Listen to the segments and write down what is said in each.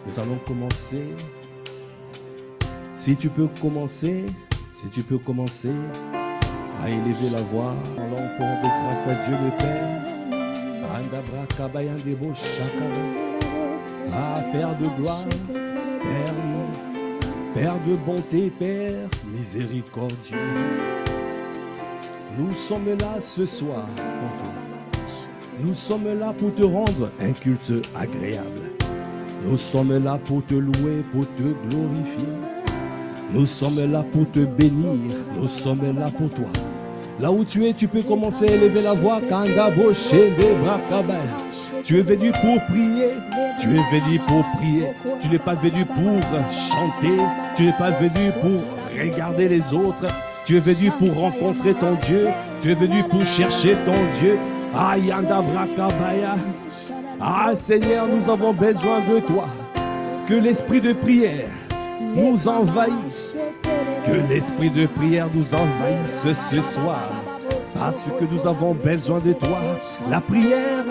Nous allons commencer. Si tu peux commencer à élever la voix, allons pour rendre grâce à Dieu le Père. Ah, Père de gloire, Père de bonté, Père miséricordieux. Nous sommes là ce soir pour toi. Nous sommes là pour te rendre un culte agréable. Nous sommes là pour te louer, pour te glorifier. Nous sommes là pour te bénir. Nous sommes là pour toi. Là où tu es, tu peux commencer à élever la voix. Tu es venu pour prier. Tu es venu pour prier. Tu n'es pas venu pour chanter. Tu n'es pas venu pour regarder les autres. Tu es venu pour rencontrer ton Dieu. Tu es venu pour chercher ton Dieu. Ah Seigneur, nous avons besoin de toi. Que l'esprit de prière nous envahisse. Que l'esprit de prière nous envahisse ce soir. Parce que nous avons besoin de toi. La prière,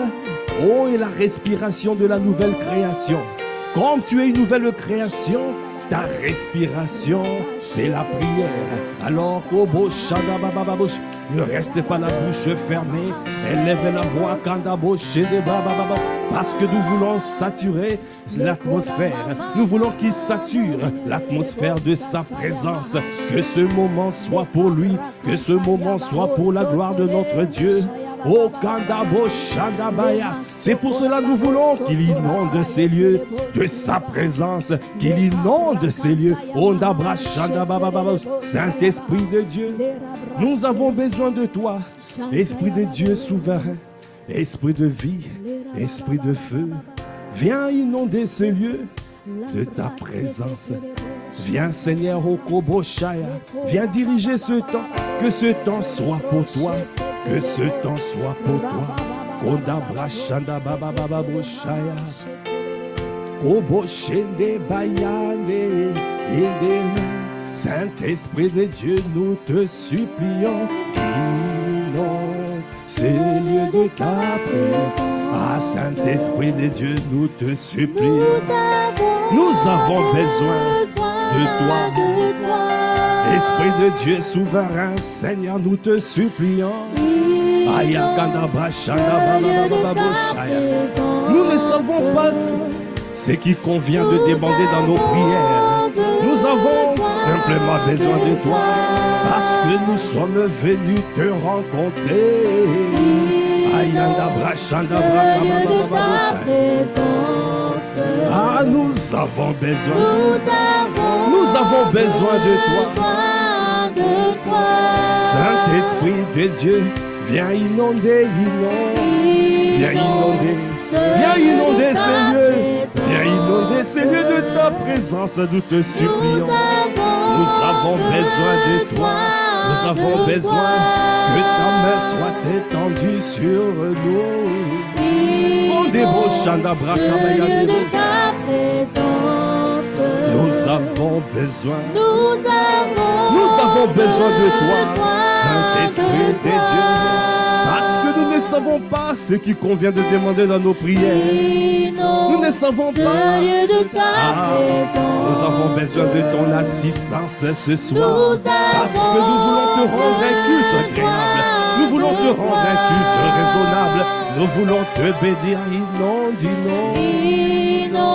oh, est la respiration de la nouvelle création. Comme tu es une nouvelle création, ta respiration, c'est la prière. Alors, ne reste pas la bouche fermée. Élève la voix, parce que nous voulons saturer l'atmosphère. Nous voulons qu'il sature l'atmosphère de sa présence. Que ce moment soit pour lui. Que ce moment soit pour la gloire de notre Dieu. Oh Kandabo Shandabaya. C'est pour cela que nous voulons qu'il inonde ces lieux de sa présence, qu'il inonde ces lieux. Ondabra Shandababa. Saint-Esprit de Dieu, nous avons besoin de toi. Esprit de Dieu souverain, esprit de vie, esprit de feu, viens inonder ces lieux de ta présence. Viens Seigneur au Koboshaya, viens diriger ce temps, que ce temps soit pour toi. Que ce temps soit pour toi. Kondabra Shanda Baba Baba Boshaya. Koboshende Bayane. Saint-Esprit de Dieu, nous te supplions. Inonde ces lieux de ta présence. Ah, Saint-Esprit de Dieu, nous te supplions. Nous avons besoin de toi. Esprit de Dieu souverain, Seigneur, nous te supplions. Nous ne savons pas ce qui convient de demander dans nos prières. Nous avons simplement besoin de toi parce que nous sommes venus te rencontrer. Ah, nous avons besoin. Nous avons besoin de toi. Saint-Esprit de Dieu, viens inonder, viens inonder ces lieux, viens inonder ces lieux de ta présence, nous te supplions. Nous avons besoin de toi, nous avons besoin que ta main soit étendue sur nous. Nous avons besoin de toi, Saint-Esprit de Dieu, parce que nous ne savons pas ce qui convient de demander dans nos prières. Nous ne savons pas. Nous avons besoin de ton assistance ce soir, parce que nous voulons te rendre un culte agréable. Nous voulons te rendre un culte raisonnable. Nous voulons te bénir,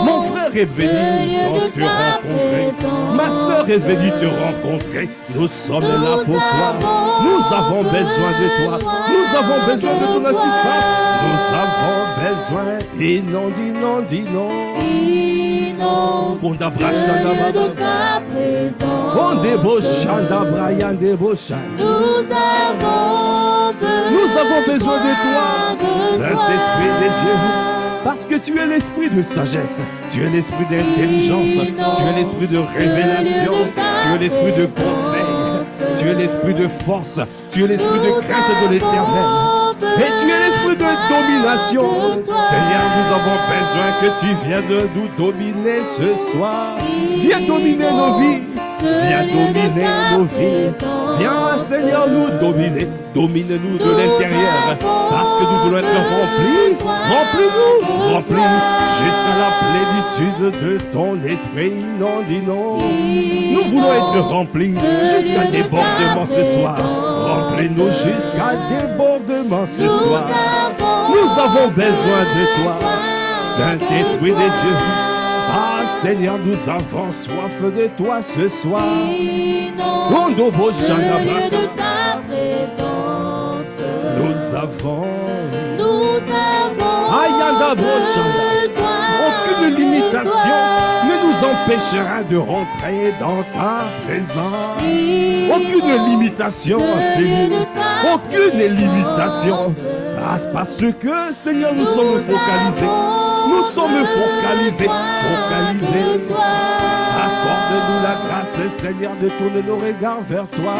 Mon frère est venu te rencontrer. Ma soeur est venue te rencontrer. Nous sommes là pour toi. Nous avons besoin de toi. Nous avons besoin de ton assistance. Nous avons besoin. Inonde de ta présence. Nous avons besoin de toi, Saint-Esprit de Dieu, parce que tu es l'esprit de sagesse, tu es l'esprit d'intelligence, tu es l'esprit de révélation, tu es l'esprit de conseil, tu es l'esprit de force, tu es l'esprit de crainte de l'Éternel, et tu es l'esprit de domination. Seigneur, nous avons besoin que tu viennes de nous dominer ce soir. Viens dominer nos vies, viens dominer nos vies. Viens, Seigneur, nous dominer. Domine-nous de l'intérieur. Parce que nous voulons être remplis. Remplis-nous. Remplis jusqu'à la plénitude de ton esprit. Non, dis non. Nous voulons être remplis jusqu'à débordement ce soir. Remplis-nous jusqu'à débordement ce soir. Nous avons besoin de toi, Saint-Esprit de Dieu. Ah Seigneur, nous avons soif de toi ce soir. Au milieu de ta présence, Nous avons besoin. aucune limitation ne nous empêchera de rentrer dans ta présence. Aucune limitation, Seigneur. Aucune limitation. Parce que, Seigneur, nous sommes focalisés. Nous sommes focalisés. Accorde-nous la grâce, Seigneur, de tourner nos regards vers toi.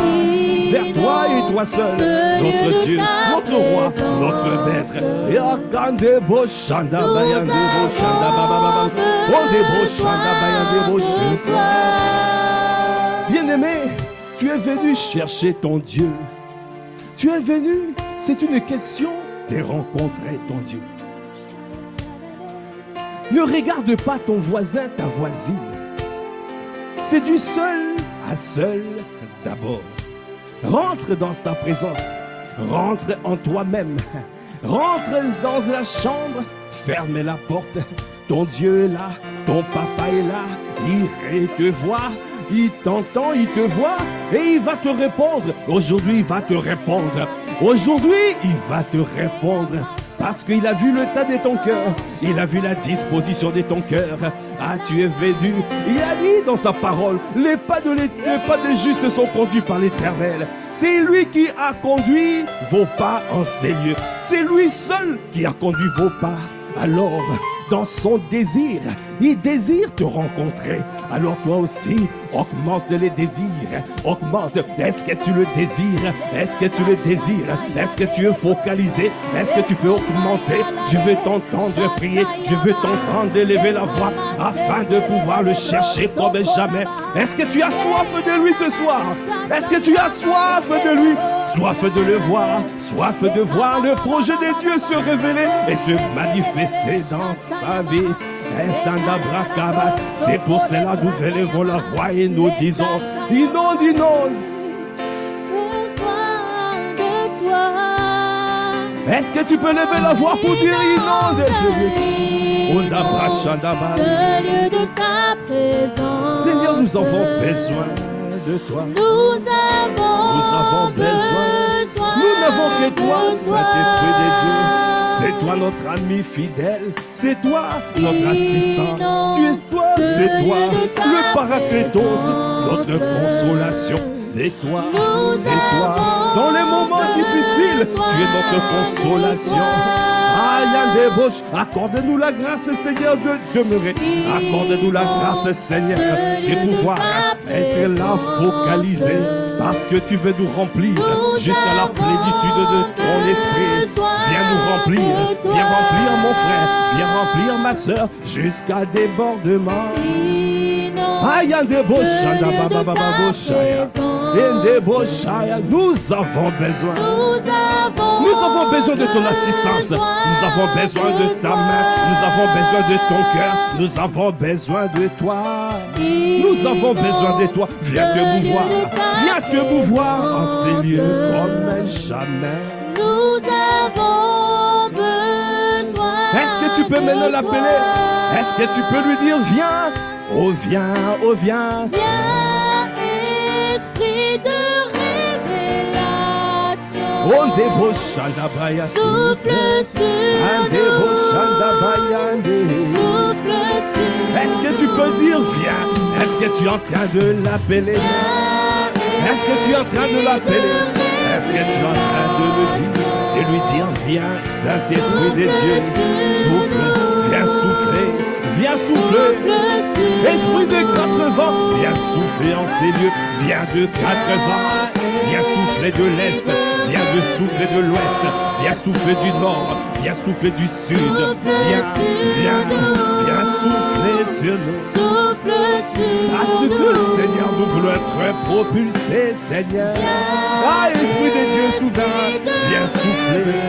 Vers toi et toi seul. Notre Dieu, notre roi, notre maître. Et akande bo shanda bayande bo shanda baba. Onde bo shanda bayande bo shanda. Bien-aimé, tu es venu chercher ton Dieu. Tu es venu, c'est une question de rencontrer ton Dieu. Ne regarde pas ton voisin, ta voisine. C'est du seul à seul d'abord. Rentre dans sa présence. Rentre en toi-même. Rentre dans la chambre. Ferme la porte. Ton Dieu est là. Ton papa est là. Il te voit. Il t'entend, il te voit et il va te répondre. Aujourd'hui, il va te répondre. Aujourd'hui, il va te répondre. Parce qu'il a vu le tas de ton cœur. Il a vu la disposition de ton cœur. Ah, tu es venu. Il a dit dans sa parole, les pas de justes sont conduits par l'Éternel. C'est lui qui a conduit vos pas en ces lieux. C'est lui seul qui a conduit vos pas. Alors, dans son désir, il désire te rencontrer. Alors toi aussi, augmente les désirs. Augmente. Est-ce que tu le désires? Est-ce que tu le désires? Est-ce que tu es focalisé? Est-ce que tu peux augmenter? Je veux t'entendre prier. Je veux t'entendre élever la voix afin de pouvoir le chercher comme jamais. Est-ce que tu as soif de lui ce soir? Est-ce que tu as soif de lui? Soif de le voir, soif de voir le projet de Dieu se révéler et se manifester dans sa vie. C'est pour cela que nous élevons la voix et nous disons, inonde, inonde. Besoin de toi. Est-ce que tu peux lever la voix pour dire inonde? Ce lieu de ta présence. Seigneur, nous avons besoin de toi. Nous avons besoin. Nous n'avons que toi, Saint-Esprit de Dieu. C'est toi notre ami fidèle. C'est toi notre assistant. Tu es toi, c'est toi. Le Paraclétos, notre consolation. C'est toi, c'est toi. Dans les moments difficiles, tu es notre consolation. Accorde-nous la grâce, Seigneur, de demeurer. Accorde-nous la grâce, Seigneur, de pouvoir être là focalisé. Parce que tu veux nous remplir jusqu'à la plénitude de ton esprit. Viens nous remplir, viens remplir mon frère, viens remplir ma soeur jusqu'à débordement. Nous avons besoin. Nous avons besoin de ton assistance. Nous avons besoin de ta main. Nous avons besoin de ton cœur. Nous avons besoin de toi. Nous avons besoin de toi. Viens te mouvoir. Viens te mouvoir en ces lieux comme jamais. Nous avons besoin. Est-ce que tu peux maintenant l'appeler? Est-ce que tu peux lui dire viens? Oh viens, oh viens. Viens, esprit de révélation. On débauche la baya. Souffle sur nous. Souffle sur Est-ce que tu peux dire viens? Est-ce que tu es en train de l'appeler? Est-ce que tu es en train de l'appeler? Est-ce que tu es en train de lui dire viens, Saint-Esprit de Dieu, souffle, viens souffler, viens souffler. Esprit de 4 vents, viens souffler en ces lieux, viens de 4 vents, viens souffler de l'Est, viens de souffler de l'Ouest, viens souffler du Nord, viens souffler du sud, viens souffler sur nous. Souffle sur Parce que nous. Seigneur, nous voulons être propulsés, Seigneur. Ah, Esprit de Dieu souverain, viens souffler.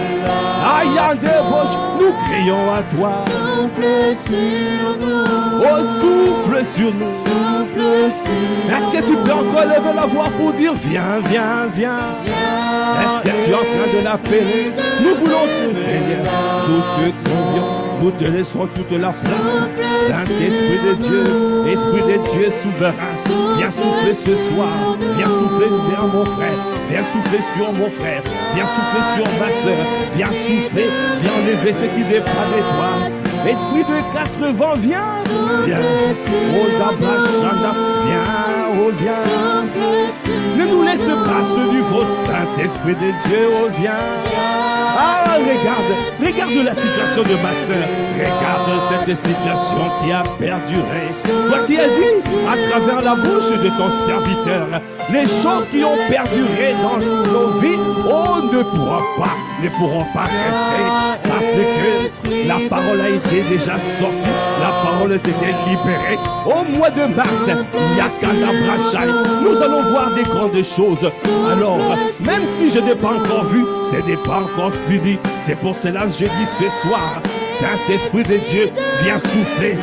Aïe, en débauche, nous crions à toi. Souffle sur nous. Oh, souffle sur nous. Souffle sur Est-ce que tu peux encore lever la voix pour dire viens, viens, viens? Est-ce que tu es en train de l'appeler? Nous voulons que, Seigneur, nous te convions, nous te laissons toute la place. Saint-Esprit de Dieu, Esprit de Dieu souverain, viens souffler ce soir, viens souffler vers mon frère, viens souffler sur mon frère, viens souffler sur ma soeur, viens souffler, viens enlever ce qui dépend de toi. Esprit de 80, viens, viens, oh Dabashanda, viens, oh viens. Ne nous laisse pas ce nouveau Saint-Esprit de Dieu, oh viens. Ah, regarde la situation de ma soeur. Regarde cette situation qui a perduré. Toi qui as dit à travers la bouche de ton serviteur, les choses qui ont perduré dans nos vies, on ne pourront pas rester. Parce que la parole a été déjà sortie, la parole a été libérée. Au mois de mars, Yakana Brachai, nous allons voir des grandes choses. Alors, même si je n'ai pas encore vu, ce n'est pas encore fini. C'est pour cela que je dis ce soir, Saint-Esprit de Dieu, viens souffler,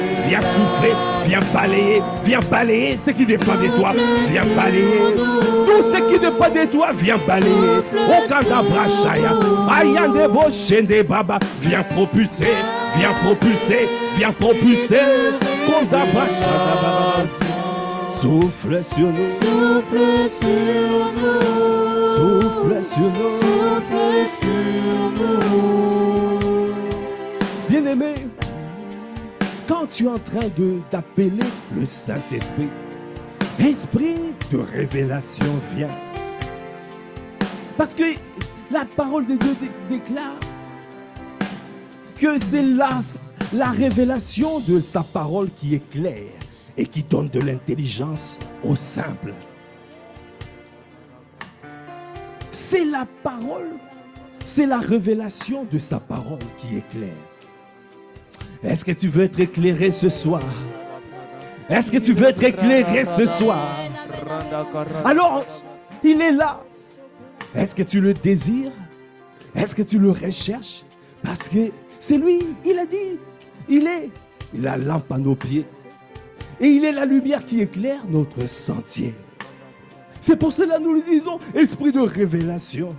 viens balayer ce qui n'est pas de toi, viens balayer tout ce qui n'est pas de toi, viens balayer. Okanda Brachaya, Ayandebo Shende Baba, viens propulser. Konda Brachaya Baba, souffle sur nous, Souffle sur nous. souffle sur nous. Souffle sur nous. Bien-aimé, quand tu es en train d'appeler le Saint-Esprit, esprit de révélation vient. Parce que la parole de Dieu déclare que c'est la révélation de sa parole qui est claire et qui donne de l'intelligence aux simples. C'est la parole, c'est la révélation de sa parole qui est claire. Est-ce que tu veux être éclairé ce soir? Est-ce que tu veux être éclairé ce soir? Alors, il est là. Est-ce que tu le désires? Est-ce que tu le recherches? Parce que c'est lui, il a dit. Il est la lampe à nos pieds. Et il est la lumière qui éclaire notre sentier. C'est pour cela que nous le disons, esprit de révélation.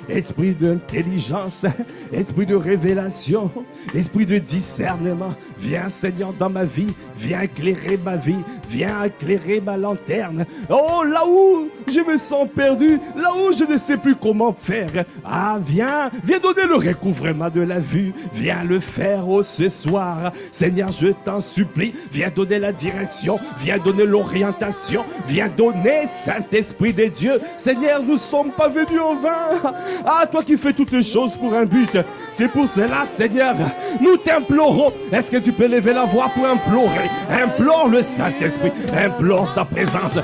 Esprit d'intelligence, esprit de révélation, esprit de discernement. Viens Seigneur dans ma vie, viens éclairer ma vie, viens éclairer ma lanterne. Oh, là où je me sens perdu, là où je ne sais plus comment faire. Ah, viens donner le recouvrement de la vue, viens le faire ce soir. Seigneur, je t'en supplie, viens donner la direction, viens donner l'orientation, viens donner Saint-Esprit de Dieu. Seigneur, nous ne sommes pas venus en vain. Ah, toi qui fais toutes les choses pour un but. C'est pour cela, Seigneur, nous t'implorons. Est-ce que tu peux lever la voix pour implorer? Implore le Saint-Esprit, implore sa présence.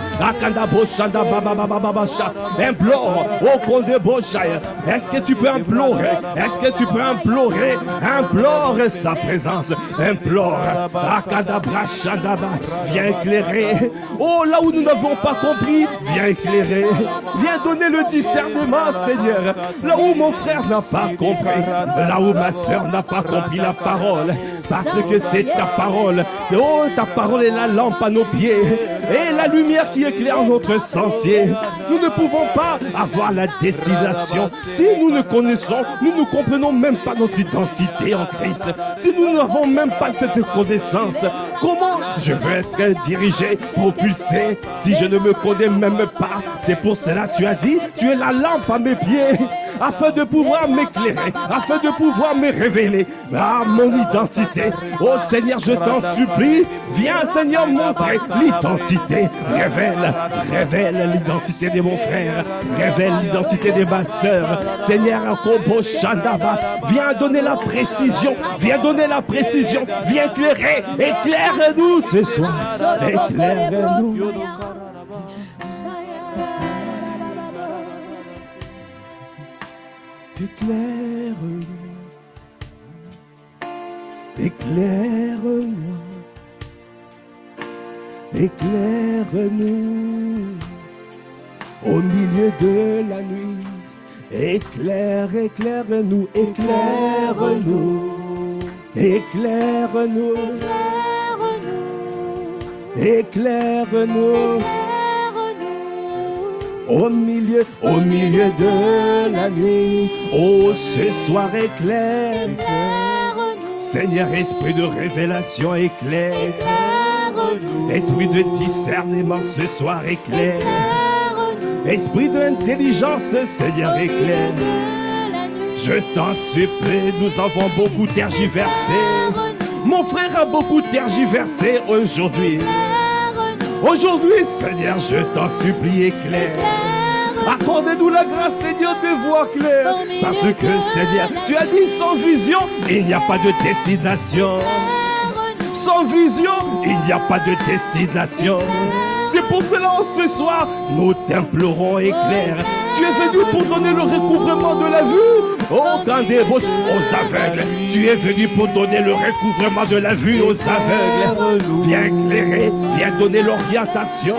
Implore au Kondeboshaya. Est-ce que tu peux implorer? Est-ce que tu peux implorer? Implore sa présence. Implore. Viens éclairer. Oh, là où nous n'avons pas compris, viens éclairer. Viens donner le discernement, Seigneur. Là où mon frère n'a pas compris, là où ma soeur n'a pas compris la parole, parce que c'est ta parole. Oh, ta parole est la lampe à nos pieds et la lumière qui éclaire notre sentier. Nous ne pouvons pas avoir la destination si nous ne connaissons, nous ne comprenons même pas notre identité en Christ. Si nous n'avons même pas cette connaissance, comment je veux être dirigé, propulsé, si je ne me connais même pas? C'est pour cela que tu as dit, tu es la lampe à mes pieds, afin de pouvoir m'éclairer, afin de pouvoir me révéler à mon identité. Oh Seigneur, je t'en supplie, viens Seigneur montrer l'identité. Révèle l'identité de mon frère, révèle l'identité de ma soeur. Seigneur, viens donner la précision, viens éclairer, éclaire-nous ce soir, éclaire-nous. Éclaire-nous, Éclaire-moi, éclaire-nous au milieu de la nuit. Éclaire, éclaire-nous, éclaire-nous, éclaire-nous, éclaire-nous au milieu de la nuit. Oh, ce soir éclaire, Seigneur, esprit de révélation, éclaire. Esprit de discernement, ce soir éclaire. Esprit d'intelligence, Seigneur, éclaire. Je t'en supplie, nous avons beaucoup tergiversé. Mon frère a beaucoup tergiversé aujourd'hui. Aujourd'hui, Seigneur, je t'en supplie, éclaire. Accorde-nous la grâce, Seigneur, de voir clair. Parce que, Seigneur, tu as dit sans vision, il n'y a pas de destination. Sans vision, il n'y a pas de destination. C'est pour cela, ce soir, nous t'implorons, éclair. Tu es venu pour donner le recouvrement de la vue aux candébauches, aux aveugles. Tu es venu pour donner le recouvrement de la vue aux aveugles. Viens éclairer, viens donner l'orientation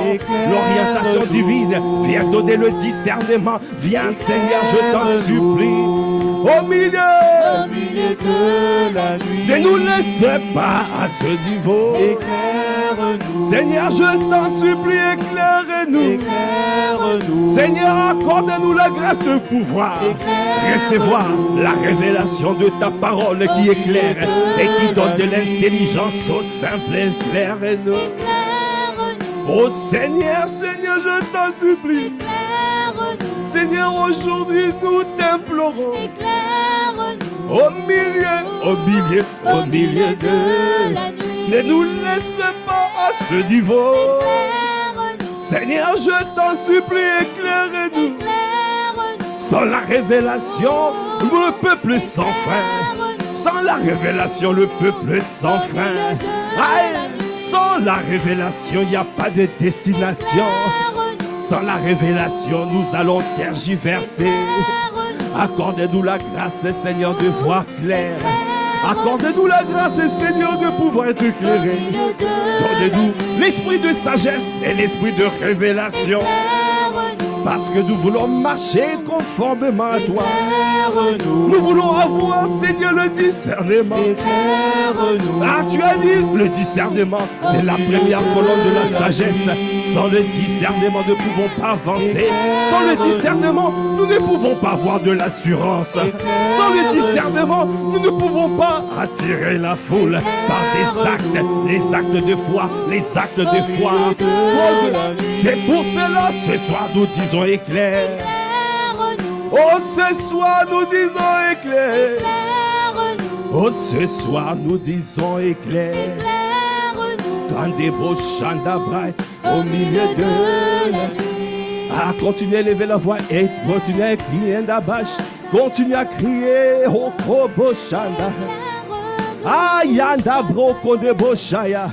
divine. Viens donner le discernement. Viens, Seigneur, je t'en supplie. Au milieu de la nuit, ne nous laisse pas à ce niveau. Éclaire-nous, Seigneur, je t'en supplie, éclaire-nous. Seigneur, accorde-nous la grâce de pouvoir recevoir la révélation de ta parole qui éclaire et qui donne de l'intelligence au simple. Éclaire-nous. Oh Seigneur, Seigneur, je t'en supplie. Seigneur, aujourd'hui nous t'implorons. Au milieu de la nuit. Ne nous laisse pas à ce niveau. Seigneur, je t'en supplie, éclaire-nous. Sans la révélation, le peuple sans fin. Sans la révélation, le peuple sans fin. Aïe, sans la révélation, il n'y a pas de destination. Sans la révélation, nous allons tergiverser. Accorde-nous la grâce, Seigneur, de voir clair. Accorde-nous la grâce, Seigneur, de pouvoir être éclairé. Donne-nous l'esprit de sagesse et l'esprit de révélation. Parce que nous voulons marcher conformément à toi. Nous voulons avoir, Seigneur, le discernement. Ah, tu as dit, le discernement, c'est la première colonne de la sagesse. Sans le discernement, nous ne pouvons pas avancer. Sans le discernement, nous ne pouvons pas avoir de l'assurance. Sans le discernement, nous ne pouvons pas attirer la foule par des actes, les actes de foi, les actes de foi. C'est pour cela, ce soir, nous disons éclair. Oh, ce soir, nous disons éclair. Oh, ce soir, nous disons éclair. Quand des beaux chants d'Abraham au milieu de la nuit. Ah, continuez à lever la voix et continuez à crier d'Abash. Continuez à crier au beau chant. Ah, yanda broko de boshaya.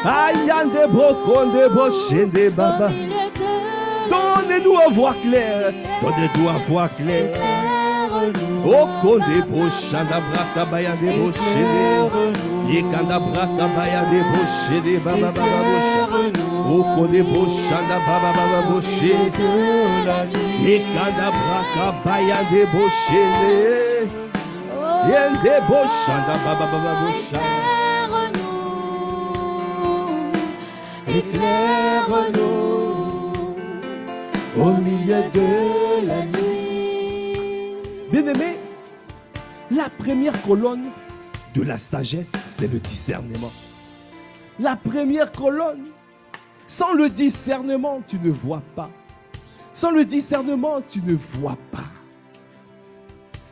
Ah, yanda broko de boshende baba. Donnez-nous à voir clair. Donnez-nous à voir clair. Oh, konde boshanda braka bayande boshede. Yekanda braka bayande boshede baba baba bosha. Oh, konde boshanda baba baba boshede. Yekanda braka bayande boshede. Yende boshanda baba baba bosha. Éclaire-nous au milieu de la nuit. Bien-aimé, la première colonne de la sagesse, c'est le discernement. La première colonne. Sans le discernement, tu ne vois pas. Sans le discernement, tu ne vois pas.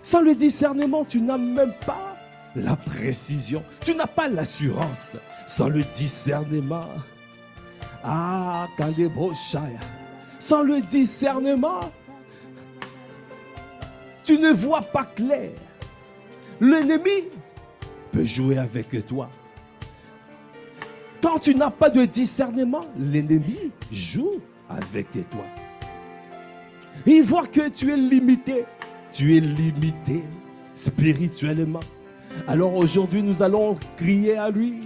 Sans le discernement, tu n'as même pas la précision. Tu n'as pas l'assurance. Sans le discernement. Ah, Kandeboshaya. Sans le discernement, tu ne vois pas clair. L'ennemi peut jouer avec toi. Quand tu n'as pas de discernement, l'ennemi joue avec toi. Il voit que tu es limité. Tu es limité spirituellement. Alors aujourd'hui, nous allons crier à lui,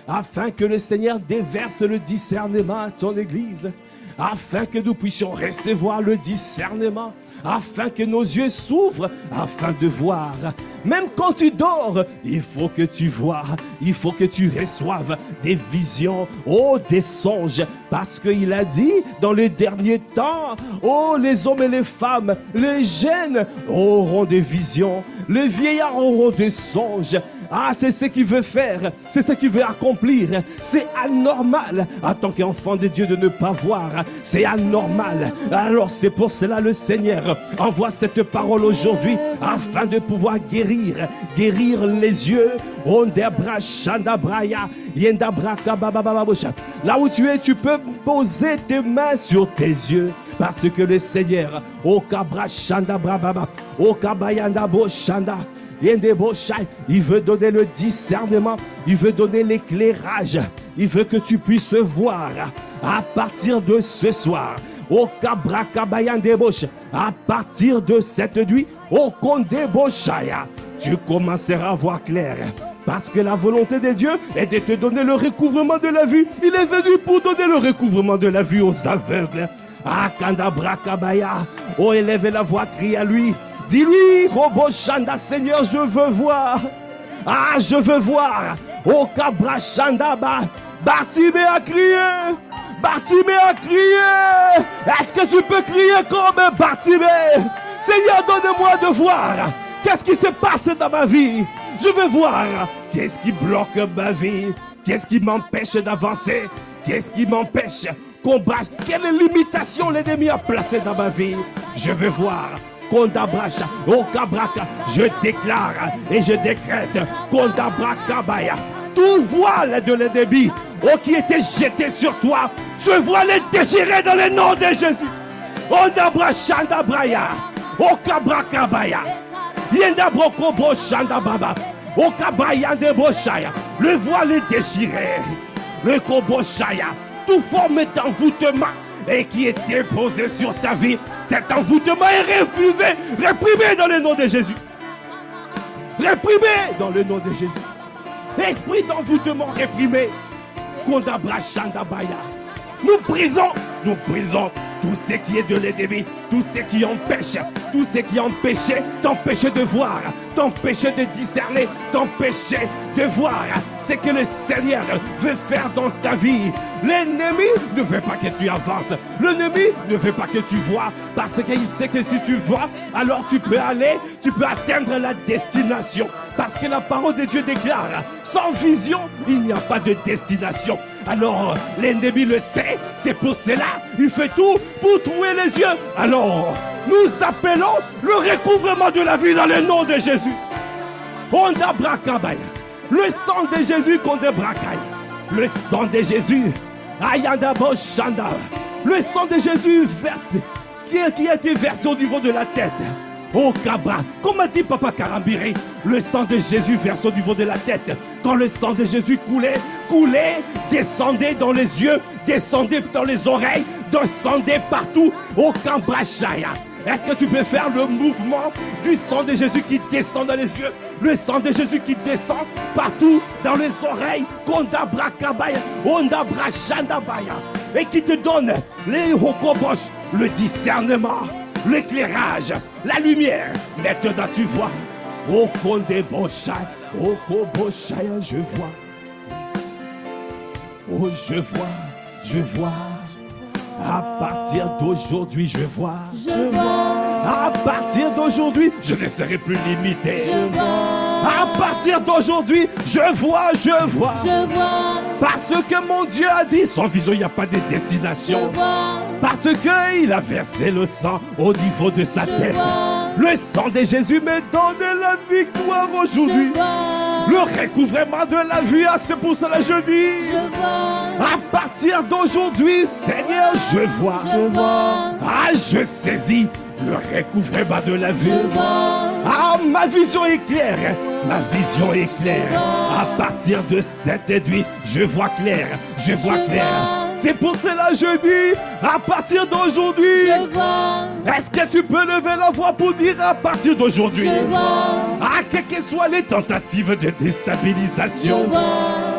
afin que le Seigneur déverse le discernement à ton Église, afin que nous puissions recevoir le discernement, afin que nos yeux s'ouvrent, afin de voir. Même quand tu dors, il faut que tu vois, il faut que tu reçoives des visions, oh, des songes, parce qu'il a dit dans les derniers temps, oh, les hommes et les femmes, les jeunes auront des visions, les vieillards auront des songes. Ah, c'est ce qu'il veut faire, c'est ce qu'il veut accomplir. C'est anormal en tant qu'enfant de Dieu de ne pas voir. C'est anormal. Alors c'est pour cela le Seigneur envoie cette parole aujourd'hui afin de pouvoir guérir les yeux. Là où tu es, tu peux poser tes mains sur tes yeux. Parce que le Seigneur, il veut donner le discernement, il veut donner l'éclairage, il veut que tu puisses voir à partir de ce soir. À partir de cette nuit, tu commenceras à voir clair. Parce que la volonté de Dieu est de te donner le recouvrement de la vue. Il est venu pour donner le recouvrement de la vue aux aveugles. Ah, Kandabra Kabaya. Oh, élève la voix, crie à lui. Dis-lui, Robo Shanda, Seigneur, je veux voir. Ah, je veux voir. Oh, Kabra Shandaba. Bartimée a crié. Bartimée a crié. Est-ce que tu peux crier comme Bartimée? Seigneur, donne-moi de voir. Qu'est-ce qui se passe dans ma vie? Je veux voir. Qu'est-ce qui bloque ma vie? Qu'est-ce qui m'empêche d'avancer? Qu'est-ce qui m'empêche combattre? Quelle limitation l'ennemi a placée dans ma vie? Je veux voir. Kondabracha, Okabraka, je déclare et je décrète Kondabraka, tout voile de l'ennemi qui était jeté sur toi, ce voile est déchiré dans le nom de Jésus. Ondabrachandabraya, Okabrakabaya, Yendabrokobro Shandababa, Okabayandeboshaya, le voile est déchiré, le Koboshaya, toute forme d'envoûtement et qui est déposé sur ta vie, cet envoûtement est refusé, réprimé dans le nom de Jésus. Réprimé dans le nom de Jésus. Esprit d'envoûtement réprimé. Nous brisons tout ce qui est de l'ennemi, tout ce qui empêche, tout ce qui empêchait, t'empêcher de voir, t'empêcher de discerner, t'empêcher de voir ce que le Seigneur veut faire dans ta vie. L'ennemi ne veut pas que tu avances, l'ennemi ne veut pas que tu vois, parce qu'il sait que si tu vois, alors tu peux aller, tu peux atteindre la destination. Parce que la parole de Dieu déclare, sans vision, il n'y a pas de destination. Alors, l'ennemi le sait, c'est pour cela, il fait tout pour trouver les yeux. Alors, nous appelons le recouvrement de la vie dans le nom de Jésus. Le sang de Jésus contre Bracaï. Le sang de Jésus. Le sang de Jésus versé, qui a été versé au niveau de la tête. Oh Kabra, comme a dit Papa Karambiri, le sang de Jésus verse au niveau de la tête. Quand le sang de Jésus coulait, descendait dans les yeux, descendait dans les oreilles, descendait partout. Oh Kabra Shaya. Est-ce que tu peux faire le mouvement du sang de Jésus qui descend dans les yeux? Le sang de Jésus qui descend partout dans les oreilles. Kondabra Kabaya, Ondabra Shandabaya. Et qui te donne les hokobosh, le discernement, l'éclairage, la lumière. Maintenant tu vois. Oh Kondeboshai, oh Koboshai, je vois. Oh je vois. À partir d'aujourd'hui, je vois. Je vois. À partir d'aujourd'hui, je ne serai plus limité. Je vois. À partir d'aujourd'hui, je vois. Je vois. Parce que mon Dieu a dit, sans vision, il n'y a pas de destination. Je vois. Parce qu'il a versé le sang au niveau de sa tête. Le sang de Jésus me donne la victoire aujourd'hui. Le recouvrement de la vie, c'est pour cela je dis. Je vois. À partir d'aujourd'hui, Seigneur, je vois. Je vois. Ah, je saisis le recouvrement de la vie. Je vois. Ah, ma vision est claire. Ma vision est claire. À partir de cette nuit, je vois clair. Je vois clair. C'est pour cela je dis, à partir d'aujourd'hui, Je vois. est-ce que tu peux lever la voix pour dire à partir d'aujourd'hui? Je vois. Ah, quelles que soient les tentatives de Je déstabilisation, vois.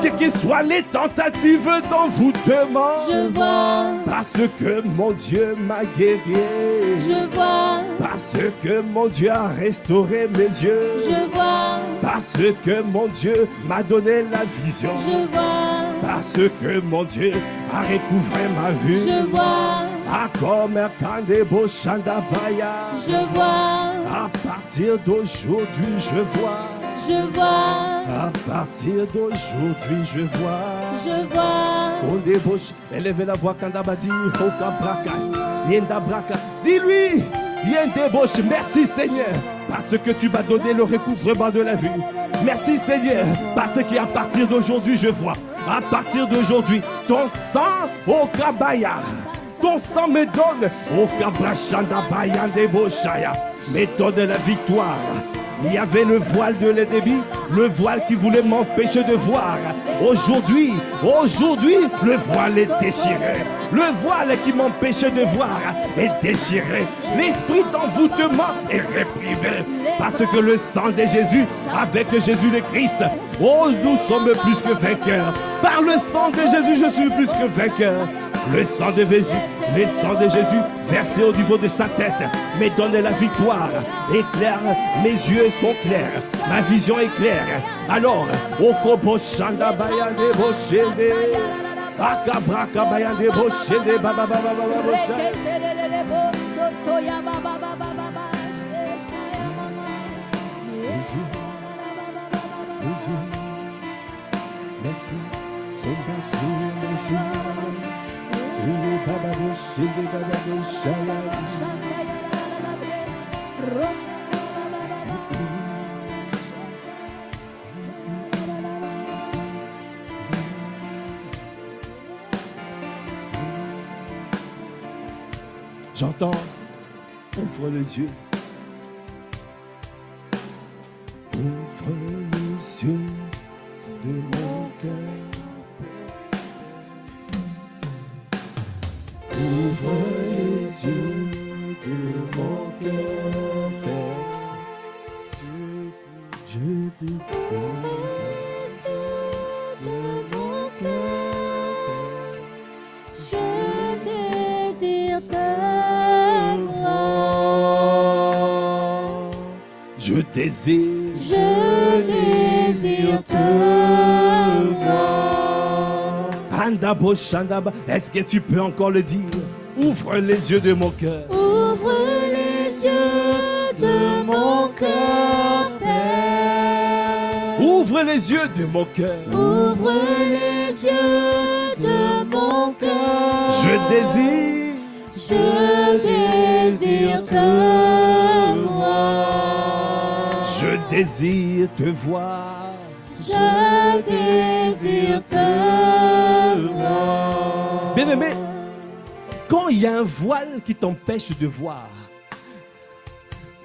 quelles que soient les tentatives d'envoûtement, Je vois. parce que mon Dieu m'a guéri, Je vois. parce que mon Dieu a restauré mes yeux, Je vois. parce que mon Dieu m'a donné la vision, Je vois. parce que mon Dieu a recouvré ma vue. Je vois. Ah, comme un candebo chandabaya. Je vois. À partir d'aujourd'hui, je vois. Je vois. À partir d'aujourd'hui, je vois. Je vois. On débauche, élevez la voix Kandabadi, Okabraka, Yendabraka. Dis-lui, Yendébauche, merci Seigneur, parce que tu m'as donné le recouvrement de la vue. Merci Seigneur, parce qu'à partir d'aujourd'hui, je vois. À partir d'aujourd'hui, ton sang, Okabaya, ton sang me donne, Okabrachandabaya, Ndeboshaya, me donne la victoire. Il y avait le voile de l'ennemi, le voile qui voulait m'empêcher de voir. Aujourd'hui, le voile est déchiré. Le voile qui m'empêchait de voir est déchiré. L'esprit d'envoûtement est réprimé. Parce que le sang de Jésus, avec Jésus le Christ, oh, nous sommes plus que vainqueurs. Par le sang de Jésus, je suis plus que vainqueur. Le sang de Jésus versé au niveau de sa tête me donne la victoire. Éclaire, mes yeux sont clairs, ma vision est claire. Alors, Okobo Shanda Bayande Boshende, Akabraka Bayande Boshende, Baba Baba Baba Bosha. Merci, merci. J'entends, ouvre les yeux. Ouvre les yeux de mon cœur. Ouvre les yeux de mon cœur, Père. Je désire De mon cœur, je désire te voir. Je désire te voir. Andabo Shandaba. Est-ce que tu peux encore le dire? Ouvre les yeux de mon cœur. Ouvre les yeux de mon cœur, Père. Ouvre les yeux de mon cœur. Ouvre les yeux de mon cœur. Je désire te voir. Je désire te voir. Je désire te voir. Bien-aimé, quand il y a un voile qui t'empêche de voir,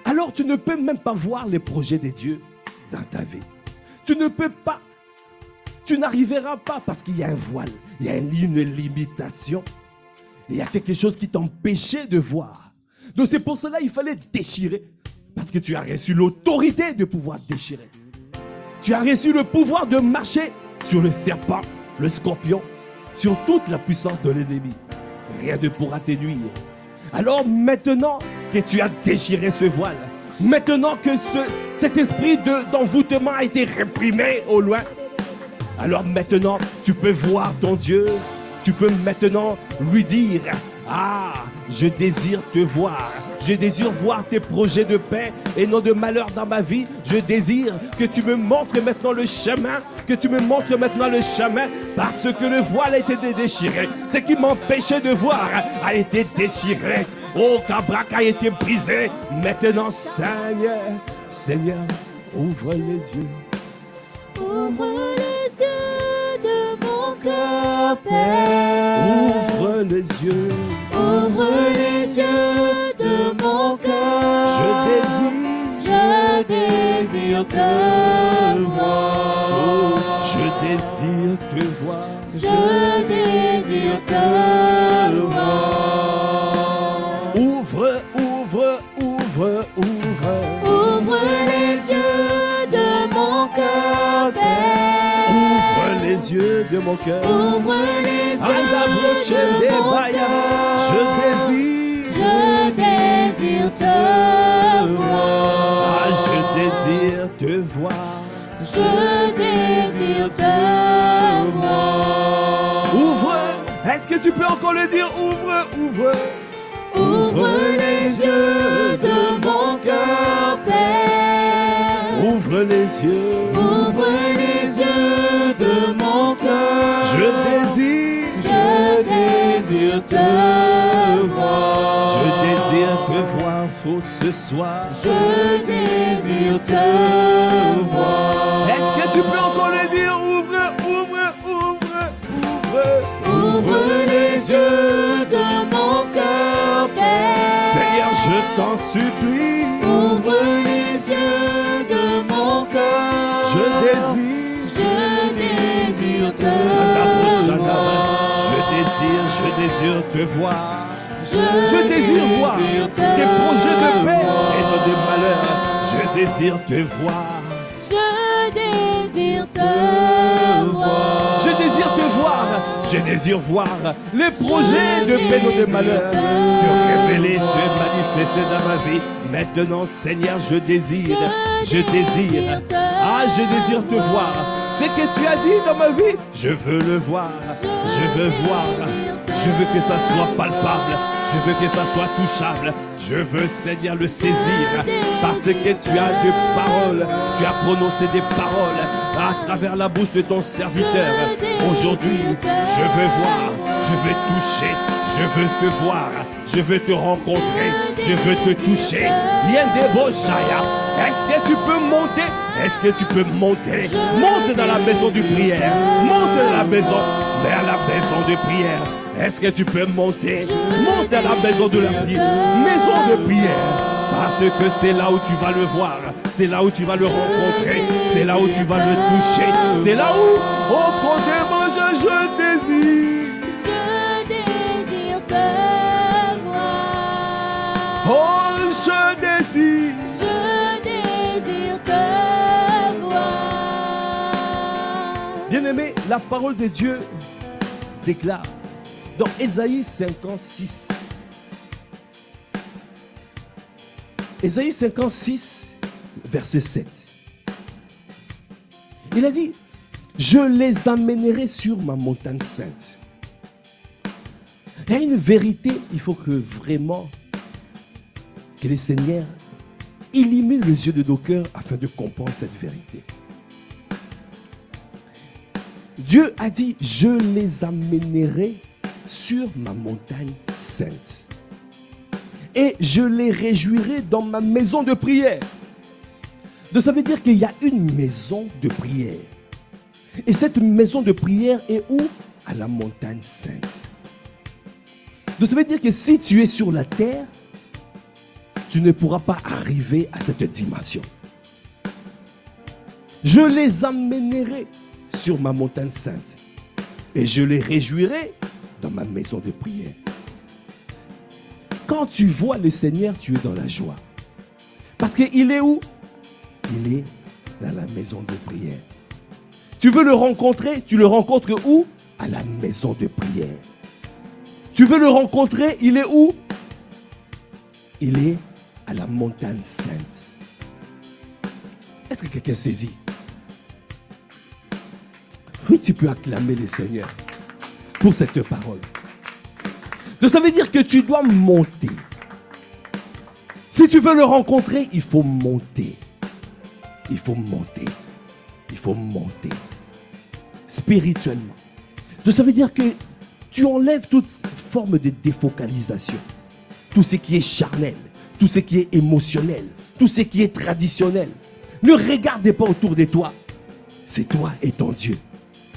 alors tu ne peux même pas voir les projets de Dieu dans ta vie. Tu ne peux pas, tu n'arriveras pas parce qu'il y a un voile, il y a une limitation, il y a quelque chose qui t'empêchait de voir. Donc c'est pour cela qu'il fallait déchirer, parce que tu as reçu l'autorité de pouvoir déchirer. Tu as reçu le pouvoir de marcher sur le serpent, le scorpion, sur toute la puissance de l'ennemi. Rien ne pourra te nuire. Alors maintenant que tu as déchiré ce voile, maintenant que cet esprit d'envoûtement a été réprimé au loin, alors maintenant tu peux voir ton Dieu, tu peux maintenant lui dire: ah, je désire te voir. Je désire voir tes projets de paix et non de malheur dans ma vie. Je désire que tu me montres maintenant le chemin, parce que le voile a été déchiré. Ce qui m'empêchait de voir a été déchiré. Oh, Kabrak a été brisé. Maintenant, Seigneur, ouvre les yeux. Ouvre les yeux de mon cœur, Père. Ouvre les yeux. Ouvre les yeux de mon cœur. Je désire te voir. Je désire te voir. Je désire te voir. Ouvre, ouvre, ouvre, ouvre. Ouvre les yeux de mon cœur, Père. Ouvre les yeux de mon cœur. Ouvre les yeux de mon cœur. Je désire te voir. Ah, je désire te voir. Je désire te voir. Ouvre. Est-ce que tu peux encore le dire? Ouvre, ouvre. Ouvre les yeux de mon cœur, Père. Ouvre les yeux. Ouvre les yeux de mon cœur. Je désire te voir. Je désire te voir pour ce soir. Je désire te voir. Est-ce que tu peux encore le dire? Ouvre, ouvre, ouvre, ouvre. Ouvre les yeux de mon cœur, Père. Seigneur, je t'en supplie. Ouvre les yeux de mon cœur. Je désire te voir. Je désire te voir. Je désire voir tes projets de paix et non de malheur. Je désire te voir. Je désire te voir. Je désire te voir. Je désire voir les projets de paix et non de malheur se révéler, se manifester dans ma vie. Maintenant, Seigneur, je désire. Je désire. Ah, je désire te voir. Ce que tu as dit dans ma vie, je veux le voir. Je veux voir. Je veux que ça soit palpable. Je veux que ça soit touchable. Je veux, Seigneur, le saisir. Parce que tu as des paroles. Tu as prononcé des paroles à travers la bouche de ton serviteur. Aujourd'hui, je veux voir. Je veux toucher. Je veux te voir. Je veux te rencontrer. Je veux te toucher. Bien des beaux chaya. Est-ce que tu peux monter? Est-ce que tu peux monter? Monte dans la maison de prière. Monte dans la maison, vers la maison de prière. Est-ce que tu peux monter? Monte à la maison de la prière. Maison de prière. Parce que c'est là où tu vas le voir. C'est là où tu vas le rencontrer. C'est là où tu vas le toucher. C'est là où, au profondément, je désire. Je désire te voir. Oh, je désire. Je désire te voir. Bien-aimé, la parole de Dieu déclare dans Ésaïe 56. Ésaïe 56, verset 7. Il a dit, je les amènerai sur ma montagne sainte. Il y a une vérité, il faut que vraiment que le Seigneur illumine les yeux de nos cœurs afin de comprendre cette vérité. Dieu a dit, je les amènerai sur ma montagne sainte. Et je les réjouirai dans ma maison de prière. Donc ça veut dire qu'il y a une maison de prière. Et cette maison de prière est où? À la montagne sainte. Donc ça veut dire que si tu es sur la terre, tu ne pourras pas arriver à cette dimension. Je les amènerai sur ma montagne sainte. Et je les réjouirai dans ma maison de prière. Quand tu vois le Seigneur, tu es dans la joie. Parce qu'il est où? Il est dans la maison de prière. Tu veux le rencontrer? Tu le rencontres où? À la maison de prière. Tu veux le rencontrer? Il est où? Il est à la montagne sainte. Est-ce que quelqu'un saisit? Oui, tu peux acclamer le Seigneur pour cette parole. Donc ça veut dire que tu dois monter. Si tu veux le rencontrer, il faut monter. Il faut monter. Il faut monter. Spirituellement. Donc ça veut dire que tu enlèves toute forme de défocalisation. Tout ce qui est charnel, tout ce qui est émotionnel, tout ce qui est traditionnel. Ne regardez pas autour de toi. C'est toi et ton Dieu.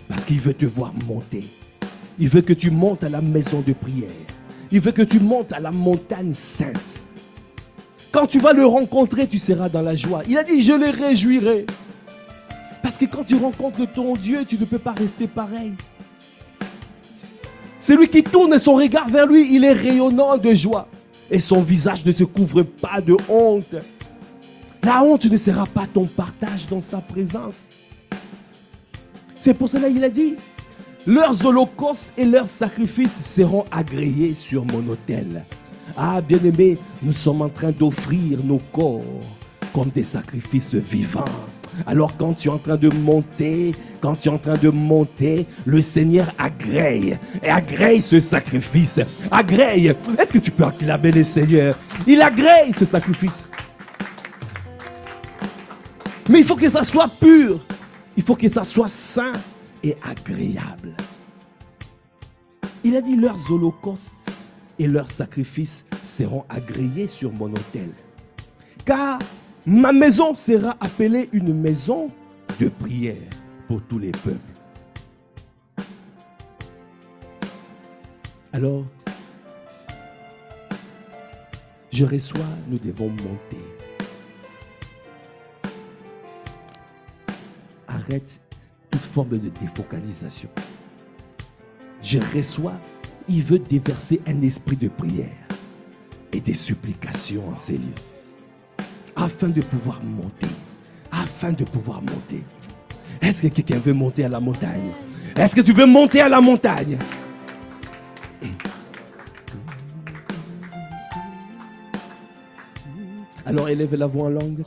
Parce qu'il veut te voir monter. Il veut que tu montes à la maison de prière. Il veut que tu montes à la montagne sainte. Quand tu vas le rencontrer, tu seras dans la joie. Il a dit, je les réjouirai. Parce que quand tu rencontres ton Dieu, tu ne peux pas rester pareil. Celui qui tourne son regard vers lui, il est rayonnant de joie. Et son visage ne se couvre pas de honte. La honte ne sera pas ton partage dans sa présence. C'est pour cela qu'il a dit, leurs holocaustes et leurs sacrifices seront agréés sur mon autel. Ah, bien-aimés, nous sommes en train d'offrir nos corps comme des sacrifices vivants. Alors quand tu es en train de monter, le Seigneur agrée ce sacrifice. Agrée. Est-ce que tu peux acclamer le Seigneur? Il agrée ce sacrifice. Mais il faut que ça soit pur. Il faut que ça soit saint et agréable. Il a dit leurs holocaustes et leurs sacrifices seront agréés sur mon autel. Car ma maison sera appelée une maison de prière pour tous les peuples. Alors, je reçois, nous devons monter. Arrête toute forme de défocalisation. Je reçois, il veut déverser un esprit de prière et des supplications en ces lieux. Afin de pouvoir monter. Est-ce que quelqu'un veut monter à la montagne? Est-ce que tu veux monter à la montagne? Alors élève la voix en langue.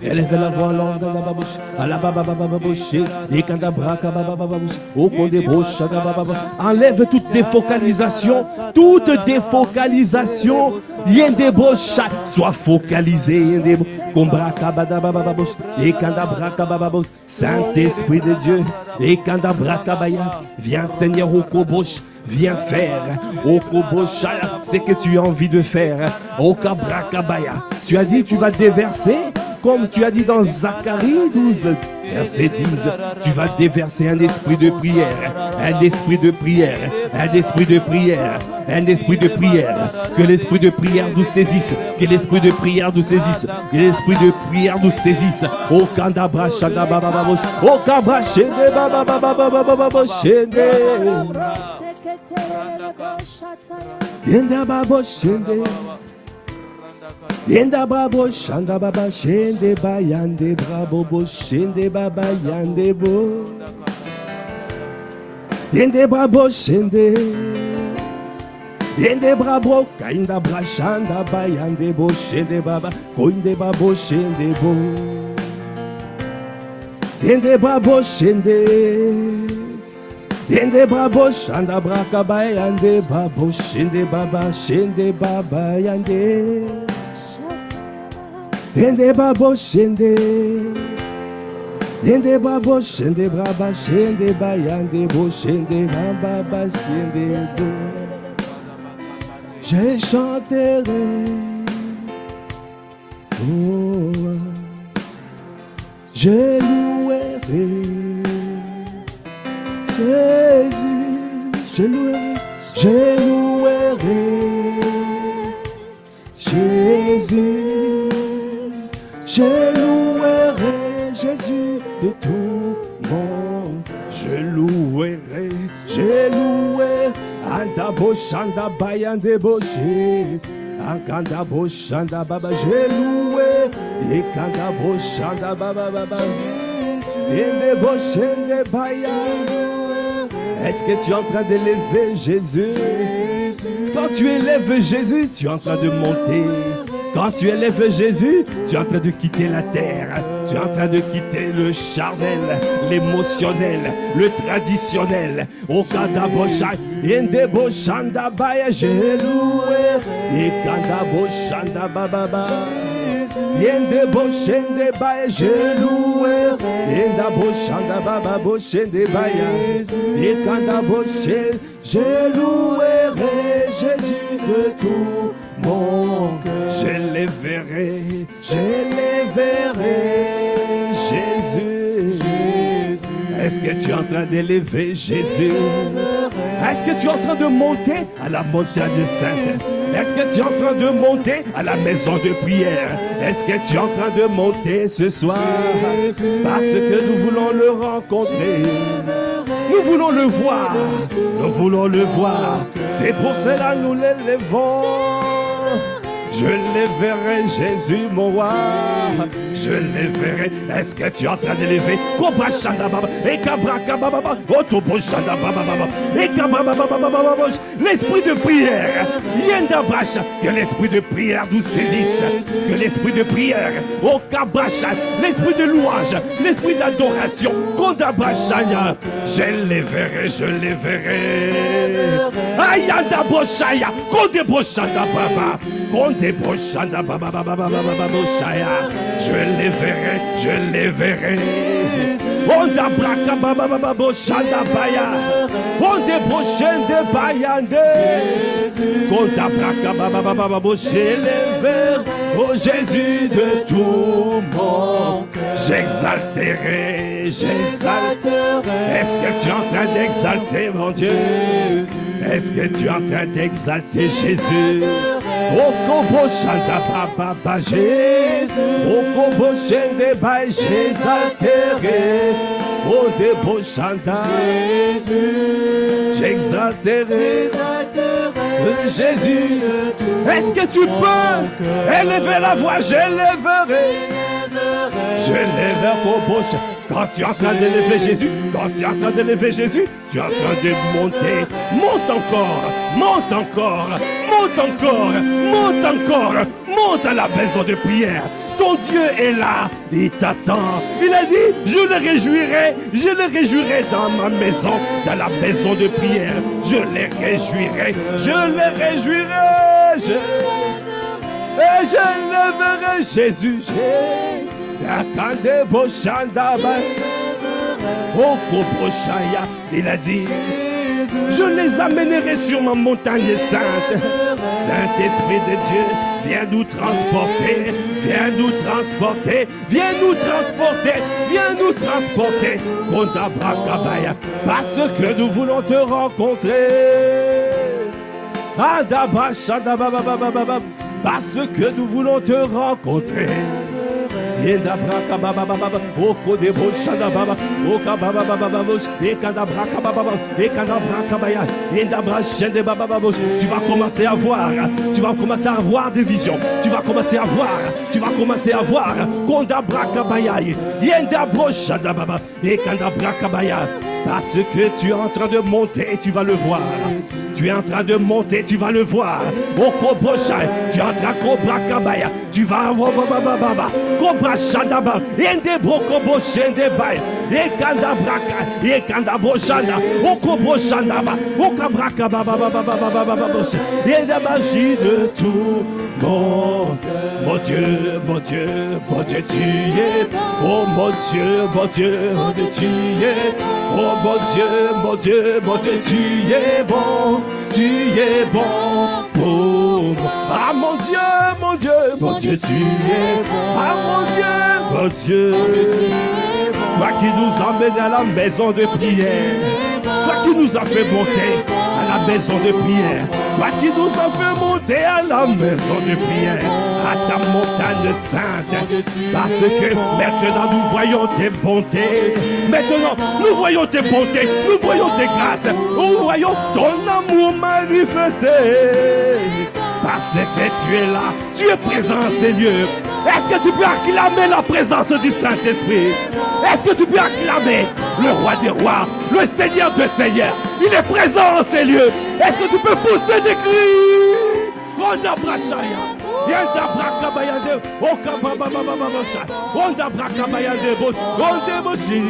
Élève la voix en langue. Enlève toute défocalisation. Sois focalisé. Saint-Esprit de Dieu, et Kandabrakabaya, viens Seigneur Okobosh, viens faire Okoboshaya, c'est que tu as envie de faire. Okabrakabaya, tu as dit tu vas déverser, comme tu as dit dans Zacharie 12, verset 10, tu vas déverser un esprit de prière, un esprit de prière, un esprit de prière, un esprit de prière, que l'esprit de prière nous saisisse, que l'esprit de prière nous saisisse, que l'esprit de prière nous saisisse. O Kandabra Shadabababosh, O Kabra Shende Bababababababosh, Shende Yenda Babosh, Shende Yenda Babo Shanda Baba Shende Bayande Brabo Shende Baba Yande Bo Yende Brabo Shende Yende Brabo Kainda Brashanda Bayande Bo Shende Baba Koinde Babo Shende Bo Yende Brabo Shende Yende Brabo Shanda Braka Bayande Babo Shende Baba Yande Yende Babo Shende Yende Babo Shende Braba Shende Bayande Bo Shende Baba Shende Bo. Je chanterai, oh, je louerai Jésus, je louerai Jésus, je louerai Jésus de tout monde, je louerai Anda boshanda bayande boshe, Akanda boshanda baba, j'ai loué, et kanda boshanda baba baba, ende boshende bayande. Est-ce que tu es en train d'élever Jésus? Quand tu élèves Jésus, tu es en train de monter. Quand tu élèves Jésus, tu es en train de quitter la terre. Tu es en train de quitter le charnel, l'émotionnel, le traditionnel. Au Kadabosha, Yende Boshanda Baya, j'ai loué. Et Kadaboshanda Baba. Yende Boshende Baya, j'ai loué. Yenda Boshanda Baba Boshende Baya. Et Kadaboshe, j'ai loué Jésus de tout mon cœur. Je les verrai Jésus. Est-ce que tu es en train d'élever Jésus? Est-ce que tu es en train de monter à la montagne sainte? Est-ce que tu es en train de monter à la maison de prière? Est-ce que tu es en train de monter ce soir? Parce que nous voulons le rencontrer. Nous voulons le voir. Nous voulons le voir. C'est pour cela que nous l'élevons. Je l'élèverai, Jésus mon roi. Je l'élèverai. Est-ce que tu es en train d'élever? L'esprit de prière. Que l'esprit de prière nous saisisse. Que l'esprit de prière. L'esprit de louange. L'esprit d'adoration. Je l'élèverai, je l'élèverai. Ayanda Boshaya. Konde Boshanda Baba. Konde Boshanda Baba Baba Boshaya. Je les verrai, je les verrai. Onda Braka Baba Baba Boshanda Baya. Onde Boshende Bayande. Konda Braka Baba Baba Boshele Ver. Oh Jésus de tout mon cœur. J'exalterai, j'exalterai. Est-ce que tu es en train d'exalter mon Dieu? Est-ce que tu es en train d'exalter Jésus? Oh Kobo Shanda Baba Jésus. Oh Kobo Shende Bay j'exalterai. Oh Debo Shanda Jésus. J'exalterai Jésus. Est-ce que tu peux élever la voix? Je l'élèverai. Je l'élèverai Kobo Shanda. Quand tu es en train d'élever Jésus, quand tu es en train d'élever Jésus, tu es en train de monter. Monte encore, monte encore, monte encore, monte encore, monte à la maison de prière. Ton Dieu est là, il t'attend. Il a dit, je le réjouirai dans ma maison, dans la maison de prière. Je les réjouirai, je les réjouirai. Et je lèverai Jésus. Il a dit, je les amènerai sur ma montagne sainte. Saint-Esprit de Dieu, viens nous transporter, viens nous transporter, viens nous transporter, viens nous transporter. Parce que nous voulons te rencontrer. Parce que nous voulons te rencontrer. Tu vas commencer à voir, tu vas commencer à voir des visions, tu vas commencer à voir, tu vas commencer à voir. Parce que tu es en train de monter, tu vas le voir. Tu es en train de monter, tu vas le voir. Tu es en train de Cobra Kabaya. Tu vas voir Cobra Shandaba. Ende Brokobo Shendebaya. Ekanda Braka. Ekanda Boshanda. Okobo Shandaba. Okabraka Baba Baba Baba Baba. Et la magie de tout mon Dieu, mon Dieu, mon Dieu, tu es. Oh mon Dieu, mon Dieu, mon Dieu, tu es. Oh mon Dieu, mon Dieu, mon Dieu, tu es bon. Tu es bon pour moi. Ah mon Dieu, mon Dieu, mon Dieu, tu es bon. Ah mon Dieu, toi qui nous emmènes à la maison de prière, toi qui nous as fait monter à la maison de prière, toi qui nous as fait monter à la maison de prière, à ta montagne sainte, parce que maintenant nous voyons tes bontés, maintenant nous voyons tes bontés, nous voyons tes grâces, nous voyons ton amour manifesté. Parce que tu es là, tu es présent, Seigneur. Est-ce que tu peux acclamer la présence du Saint-Esprit? Est-ce que tu peux acclamer le roi des rois, le Seigneur des seigneurs? Il est présent, Seigneur. Est-ce que tu peux pousser des cris? Onda Brachaya, Yanda Brakabayande, Okabababababasha, Onda Brakabayande, Onda Boshi.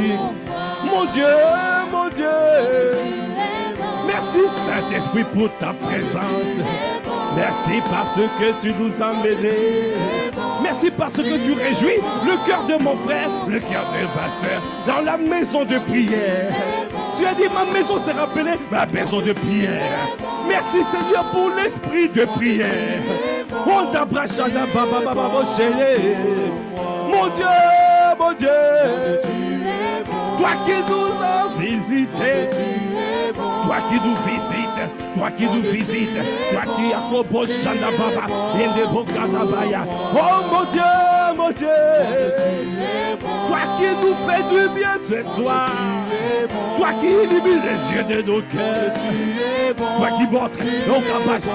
Mon Dieu, mon Dieu. Merci Saint-Esprit pour ta présence. Merci parce que tu nous as menés. Merci parce que tu réjouis le cœur de mon frère, le cœur de ma soeur, dans la maison de prière. Tu as dit ma maison sera appelée ma maison de prière. Merci Seigneur pour l'esprit de prière. Mon Dieu, mon Dieu, toi qui nous as visités, toi qui nous visites, toi qui nous visites, toi qui Yakobo Shandababa, Yendebo Kadabaya. Oh mon Dieu, mon Dieu, toi qui nous fais du bien ce soir, toi qui illumines les yeux de nos cœurs, toi qui montres nos capages,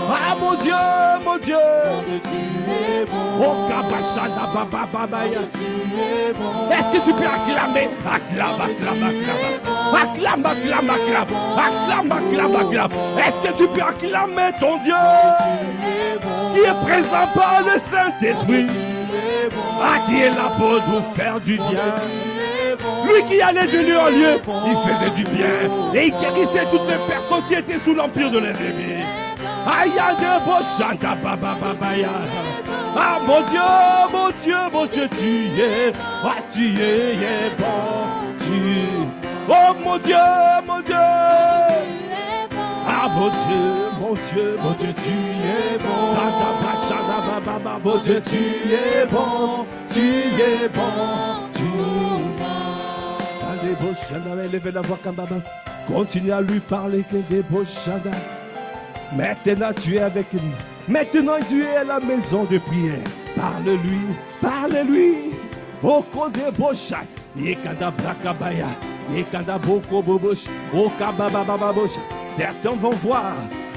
ah mon Dieu, mon Dieu, oh Kabashana Baba Babaya. Est-ce que tu peux acclamer? Acclame, acclame, acclame, acclame, acclame, acclame, acclame, acclame, acclame. Est-ce que tu peux acclamer ton Dieu qui est présent par le Saint-Esprit, qui est là pour nous faire du bien? Lui qui allait de lieu en lieu, il faisait du bien et il guérissait toutes les personnes qui étaient sous l'empire de l'ennemi. Aïe, de Boshanta Baba Babaya. Ah mon Dieu, mon Dieu, mon Dieu, tu es bon, oh mon Dieu, mon Dieu. Ah mon Dieu, mon Dieu, mon Dieu, tu es bon. Mon Dieu, tu es bon, tu es bon, levez la voix comme Baba. Continue à lui parler que des beaux chanda. Maintenant tu es avec lui. Maintenant tu es à la maison de prière. Parle-lui, parle-lui. Oh Kode Boshak, Yekada Brakabaya, Yekada Boko Bobosh, Oh Kababababosh. Certains vont voir,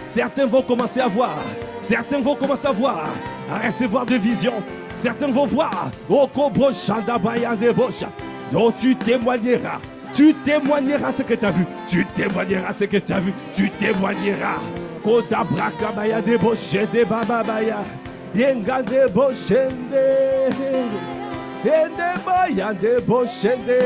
certains vont commencer à voir, certains vont commencer à voir, à recevoir des visions. Certains vont voir, Oh Kobo Shandabaya de Bosh. Donc tu témoigneras. Tu témoigneras ce que tu as vu. Tu témoigneras ce que tu as vu. Tu témoigneras. Kota Brakabaya de Boche de Bababaya. Yenga de Bochende. Yende Baya de Bochende.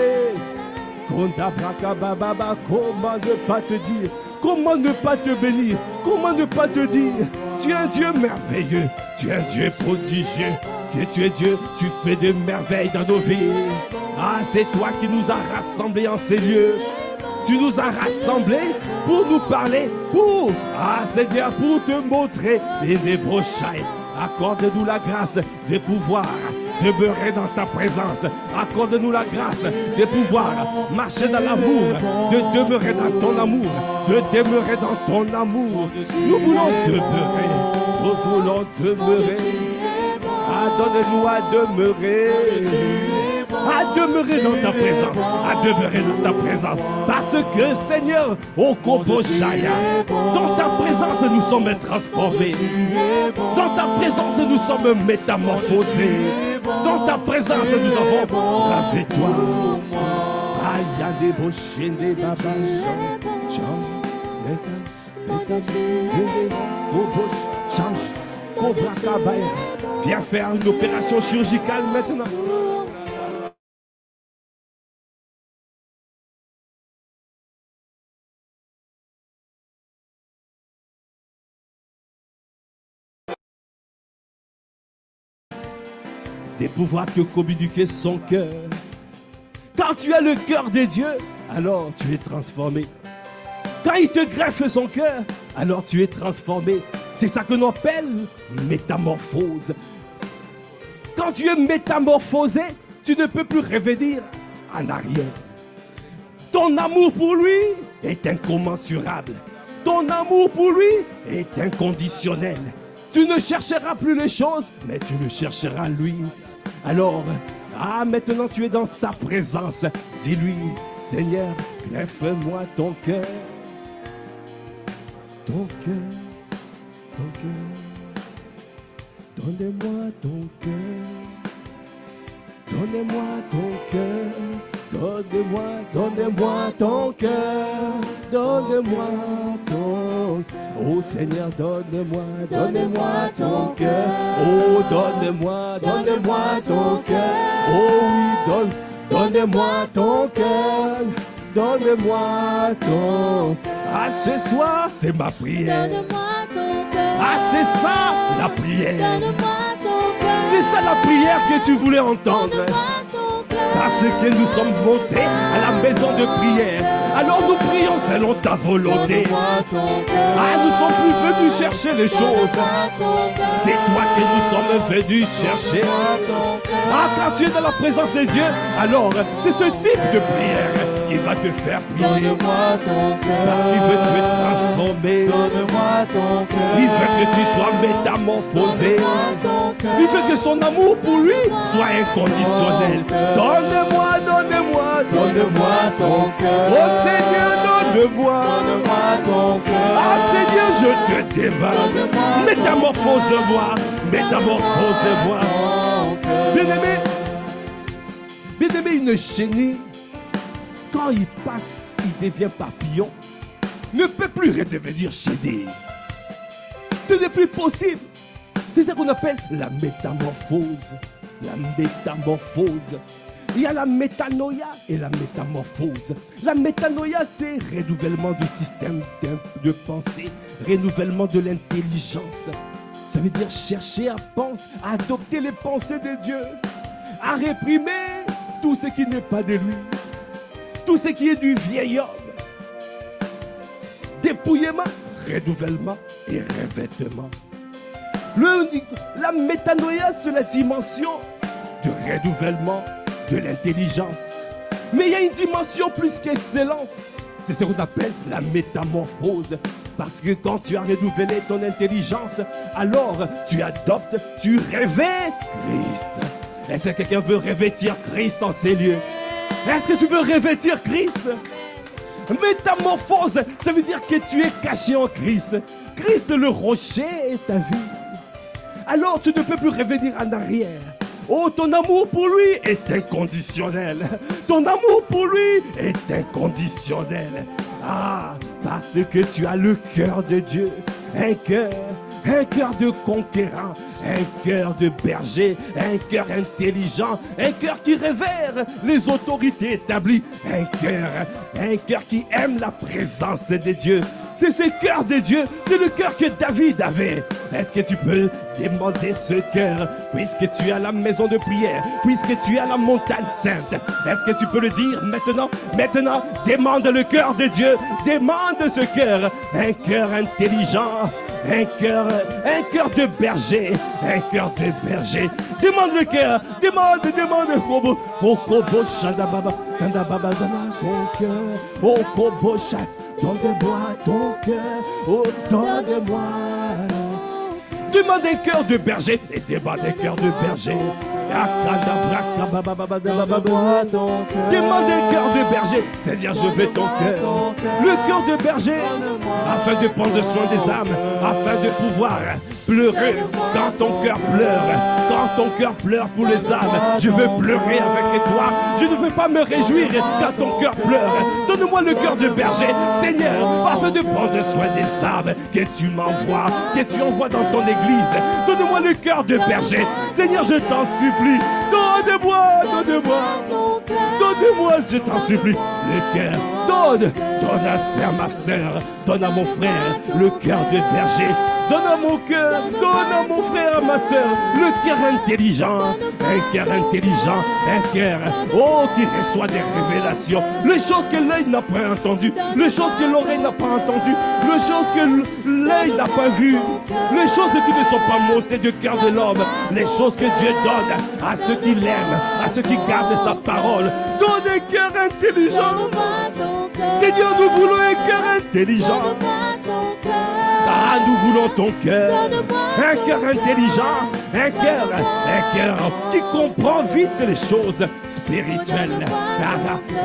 Kota Brakababa. Comment ne pas te dire? Comment ne pas te bénir? Comment ne pas te dire? Tu es un Dieu merveilleux. Tu es un Dieu prodigieux. Que tu es Dieu, tu fais des merveilles dans nos vies. Ah, c'est toi qui nous as rassemblés en ces lieux. Tu nous as rassemblés pour nous parler, pour, Seigneur, pour te montrer les brochailles. Accorde-nous la grâce de pouvoir demeurer dans ta présence. Accorde-nous la grâce de pouvoir marcher dans l'amour, de demeurer dans ton amour, de demeurer dans ton amour. Nous voulons demeurer, nous voulons demeurer. Donne-nous à demeurer dans ta présence, à demeurer dans ta présence. Parce que Seigneur, au Koboshaya, dans ta présence nous sommes transformés. Dans ta présence nous sommes métamorphosés. Dans ta présence nous avons avec toi. Aïe, des bochins, des babas, change, Cobra Kabaya. Viens faire une opération chirurgicale maintenant. De pouvoir te communiquer son cœur. Quand tu as le cœur de Dieu, alors tu es transformé. Quand il te greffe son cœur, alors tu es transformé. C'est ça que l'on appelle métamorphose. Quand tu es métamorphosé, tu ne peux plus revenir en arrière. Ton amour pour lui est incommensurable. Ton amour pour lui est inconditionnel. Tu ne chercheras plus les choses, mais tu le chercheras lui. Alors, maintenant tu es dans sa présence. Dis-lui, Seigneur, greffe-moi ton cœur. Ton cœur. Ton cœur, donnez-moi ton cœur, donnez-moi ton cœur, donnez-moi ton cœur, donnez-moi ton cœur, oh Seigneur, donne-moi ton cœur, oh donne-moi ton cœur, oh oui, donnez-moi ton cœur, donnez-moi ton cœur. Ah, ce soir, c'est ma prière. Ah, c'est ça la prière. C'est ça la prière que tu voulais entendre. Parce que nous sommes montés à la maison de prière. Alors nous prions selon ta volonté. Ah, nous sommes plus venus chercher les choses. C'est toi que nous sommes venus chercher. Ah, quand tu es dans la présence de Dieu, alors c'est ce type de prière. qui va te faire prier. Donne-moi ton cœur. Parce qu'il veut te transformer. Donne-moi ton cœur. Il veut que tu sois métamorphosé. Donne-moi ton cœur. Il veut que son amour pour lui soit inconditionnel. Donne-moi, donne-moi, Donne-moi ton cœur. Oh Seigneur, donne-moi. Donne-moi ton cœur. Ah Seigneur, je te dévale. Métamorphose-moi. Métamorphose-moi. Bien-aimé, bien-aimé, une chenille, quand il passe, il devient papillon, ne peut plus redevenir chenille. Ce n'est plus possible. C'est ça qu'on appelle la métamorphose. La métamorphose. Il y a la métanoïa et la métamorphose. La métanoïa, c'est renouvellement du système de pensée, renouvellement de l'intelligence. Ça veut dire chercher à penser, à adopter les pensées de Dieu, à réprimer tout ce qui n'est pas de lui, tout ce qui est du vieil homme. Dépouillement, renouvellement et revêtement. La métanoïa, c'est la dimension de renouvellement de l'intelligence. Mais il y a une dimension plus qu'excellente. C'est ce qu'on appelle la métamorphose. Parce que quand tu as renouvelé ton intelligence, alors tu adoptes, tu revêts Christ. Est-ce que quelqu'un veut revêtir Christ en ces lieux? Est-ce que tu veux revêtir Christ? Métamorphose, ça veut dire que tu es caché en Christ. Christ le rocher est ta vie. Alors tu ne peux plus revenir en arrière. Oh, ton amour pour lui est inconditionnel. Ton amour pour lui est inconditionnel. Ah, parce que tu as le cœur de Dieu. Un cœur de conquérant, un cœur de berger, un cœur intelligent, un cœur qui révère les autorités établies, un cœur qui aime la présence de Dieu. C'est ce cœur de Dieu, c'est le cœur que David avait. Est-ce que tu peux demander ce cœur, puisque tu es à la maison de prière, puisque tu es à la montagne sainte? Est-ce que tu peux le dire maintenant? Maintenant, demande le cœur de Dieu, demande ce cœur, un cœur intelligent, un cœur de berger, un cœur de berger. Demande le cœur, demande. Kobo, oh Kobo, Shadababa, Kandababa, ton cœur, oh Kobo, donne-moi ton cœur, oh donne-moi. Demande un cœur de berger et demande un cœur de berger. Demande un cœur de berger. Seigneur, je veux ton cœur. Le cœur de berger, afin de prendre soin des âmes, afin de pouvoir pleurer quand ton cœur pleure. Quand ton cœur pleure pour les âmes, je veux pleurer avec toi. Je ne veux pas me réjouir quand ton cœur pleure. Donne-moi le cœur de berger, Seigneur, afin de prendre soin des âmes que tu m'envoies, que tu envoies dans ton église. Donne-moi le cœur de berger, Seigneur, je t'en supplie. Donne-moi, je t'en supplie, le cœur. Donne à ma soeur, donne à mon frère le cœur de berger. Donne à mon cœur, donne à mon frère, à ma soeur, le cœur intelligent, un cœur qui reçoit des révélations, les choses que l'œil n'a pas entendues, les choses que l'oreille n'a pas entendues, les choses que l'œil n'a pas vues, les choses qui ne sont pas montées du cœur de l'homme, les choses que Dieu donne à ceux qui l'aiment, à ceux qui gardent sa parole. Donne un cœur intelligent. Seigneur, nous voulons un cœur intelligent. Ah, nous voulons ton cœur, un cœur intelligent, un cœur qui comprend vite les choses spirituelles.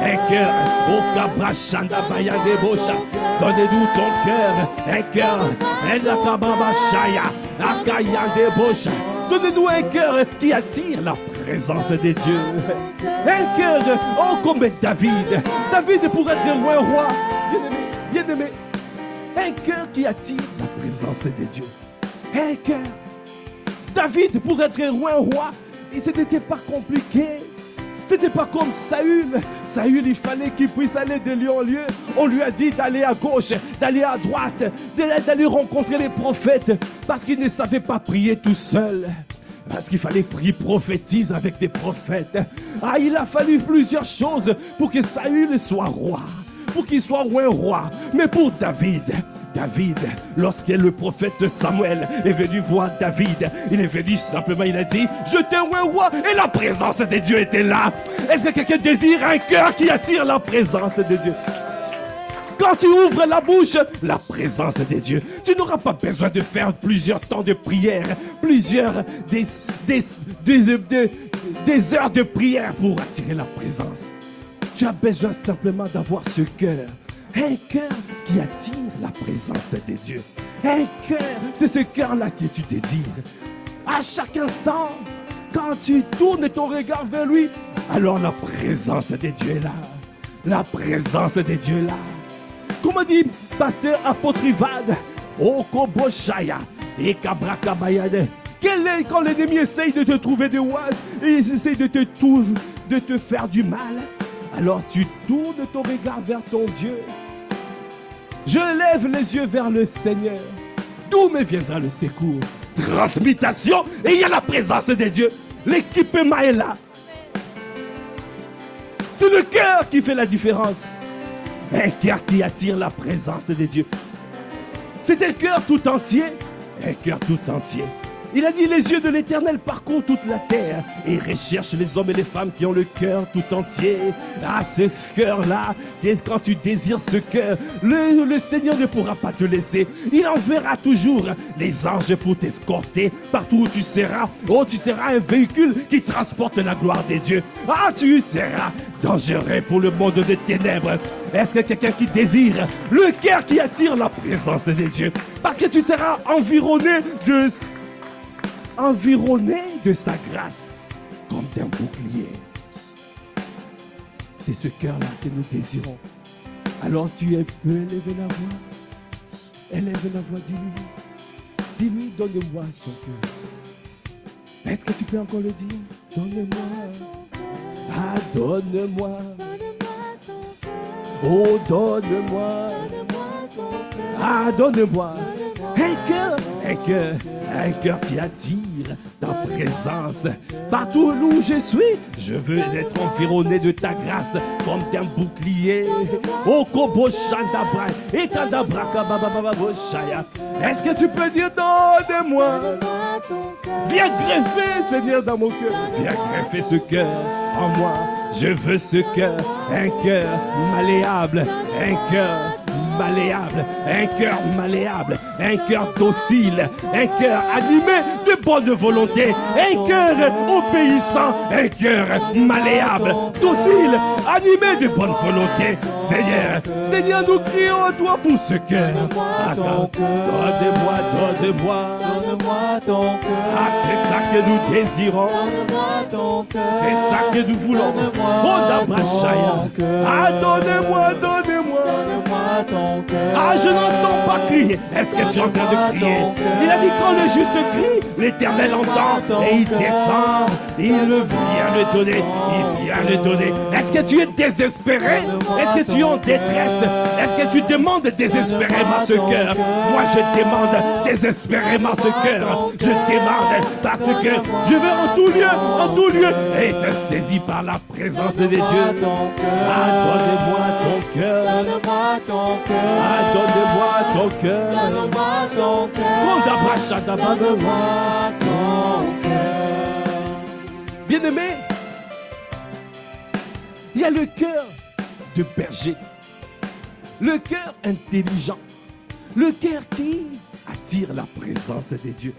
Un cœur, au Kabashanda Bayandebosha, donne-nous ton cœur, un cœur, donne-nous un cœur qui attire la présence de Dieu. Un cœur, oh comme David. David pour être un roi, bien-aimé. Un cœur qui attire la présence de Dieu. Un cœur. David, pour être un roi, ce n'était pas compliqué. Ce n'était pas comme Saül. Saül, il fallait qu'il puisse aller de lieu en lieu. On lui a dit d'aller à gauche, d'aller à droite, d'aller rencontrer les prophètes. Parce qu'il ne savait pas prier tout seul. Parce qu'il fallait qu'il prophétise avec des prophètes. Ah, il a fallu plusieurs choses pour que Saül soit roi. Pour qu'il soit un roi. Mais pour David, David, lorsque le prophète Samuel est venu voir David, il est venu simplement, il a dit, je t'ai roi, et la présence de Dieu était là. Est-ce que quelqu'un désire un cœur qui attire la présence de Dieu? Quand tu ouvres la bouche, la présence de Dieu, tu n'auras pas besoin de faire plusieurs temps de prière, des heures de prière pour attirer la présence. Tu as besoin simplement d'avoir ce cœur. Un cœur qui attire la présence de Dieu. Un cœur, c'est ce cœur-là que tu désires. À chaque instant, quand tu tournes ton regard vers lui, alors la présence de Dieu est là. La présence de Dieu est là. Comment dit pasteur apôtre Ivad, Okoboshaya et Kabrakabayade. Quel est quand l'ennemi essaye de te trouver des oises et il essaye de te faire du mal? Alors tu tournes ton regard vers ton Dieu. Je lève les yeux vers le Seigneur. D'où me viendra le secours? Transmutation, et il y a la présence de Dieu. L'équipement est là. C'est le cœur qui fait la différence. Un cœur qui attire la présence de Dieu. C'est un cœur tout entier. Un cœur tout entier. Il a dit, les yeux de l'Éternel parcourent toute la terre et recherchent les hommes et les femmes qui ont le cœur tout entier. Ah, ce cœur-là, quand tu désires ce cœur, le Seigneur ne pourra pas te laisser. Il enverra toujours les anges pour t'escorter partout où tu seras. Oh, tu seras un véhicule qui transporte la gloire de Dieu. Ah, tu seras dangereux pour le monde des ténèbres. Est-ce que quelqu'un qui désire le cœur qui attire la présence de Dieu? Parce que tu seras environné de sa grâce comme d'un bouclier. C'est ce cœur-là que nous désirons. Alors tu peux élever la voix. Élève la voix, dis-lui. Dis-lui, donne-moi son cœur. Est-ce que tu peux encore le dire? Donne-moi. Ah, donne-moi. Oh, donne-moi. Ah, donne-moi. Un cœur qui attire ta présence. Partout où je suis, je veux être environné de ta grâce comme d'un bouclier. Oh, Koboshandabra, et Tadabrakababababoshaya. Est-ce que tu peux dire donne-moi? Viens greffer, Seigneur, dans mon cœur. Viens greffer ce cœur en moi. Je veux ce cœur, un cœur malléable, un cœur malléable, un cœur malléable, un cœur docile, un cœur animé de bonne volonté, un cœur obéissant, un cœur malléable, docile, animé de bonne volonté. Seigneur, Seigneur, nous crions à toi pour ce cœur. Donne-moi, donne-moi, donne-moi ton cœur. Ah, c'est ça que nous désirons. Donne-moi ton cœur. C'est ça que nous voulons. Ah, donne-moi, donne-moi. Donne-moi ton cœur. Ah, je n'entends pas crier. Est-ce que tu es en train de crier? Il a dit quand le juste crie, l'Éternel entend et il descend. Il vient le donner. Il vient le donner. Est-ce que tu es désespéré? Est-ce que tu es en détresse? Est-ce que tu demandes désespérément ce cœur? Moi, je demande désespérément ce cœur. Je demande parce que je veux en tout lieu, être saisi par la présence de Dieu. Ah, donne-moi ton cœur. Donne-moi ton cœur. Ah, donne-moi ton cœur. Donne-moi ton cœur. Donne-moi ton cœur. Bien-aimé, il y a le cœur de berger, le cœur intelligent, le cœur qui attire la présence de Dieu.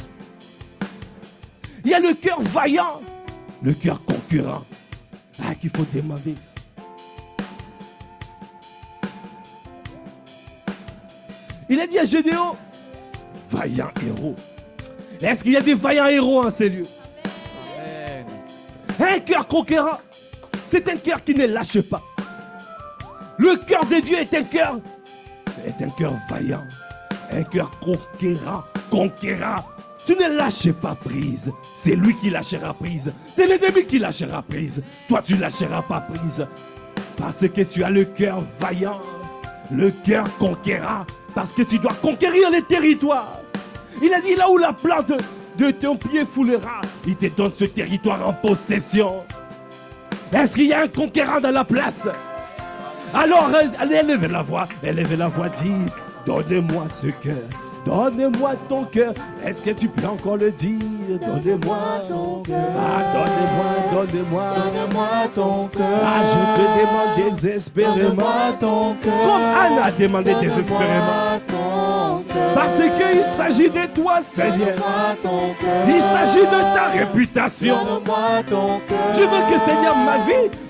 Il y a le cœur vaillant, le cœur concurrent. Ah, qu'il faut demander. Il a dit à Gédéon, vaillant héros. Est-ce qu'il y a des vaillants héros en ces lieux? Amen. Un cœur conquérant, c'est un cœur qui ne lâche pas. Le cœur de Dieu est un cœur vaillant, un cœur conquérant. Tu ne lâches pas prise. C'est lui qui lâchera prise. C'est l'ennemi qui lâchera prise. Toi, tu ne lâcheras pas prise. Parce que tu as le cœur vaillant, le cœur conquérant. Parce que tu dois conquérir les territoires. Il a dit là où la plante de ton pied foulera, il te donne ce territoire en possession. Est-ce qu'il y a un conquérant dans la place? Alors, allez, élève la voix, dis, Donne-moi ce cœur. Donne-moi ton cœur. Est-ce que tu peux encore le dire? Donne-moi ton cœur. Ah, donne-moi, donne-moi. Donne-moi ton cœur. Ah, je te demande désespérément. Donne-moi ton cœur. Comme Anne a demandé désespérément. Parce qu'il s'agit de toi, Seigneur. Il s'agit de ta réputation. Je veux que, Seigneur,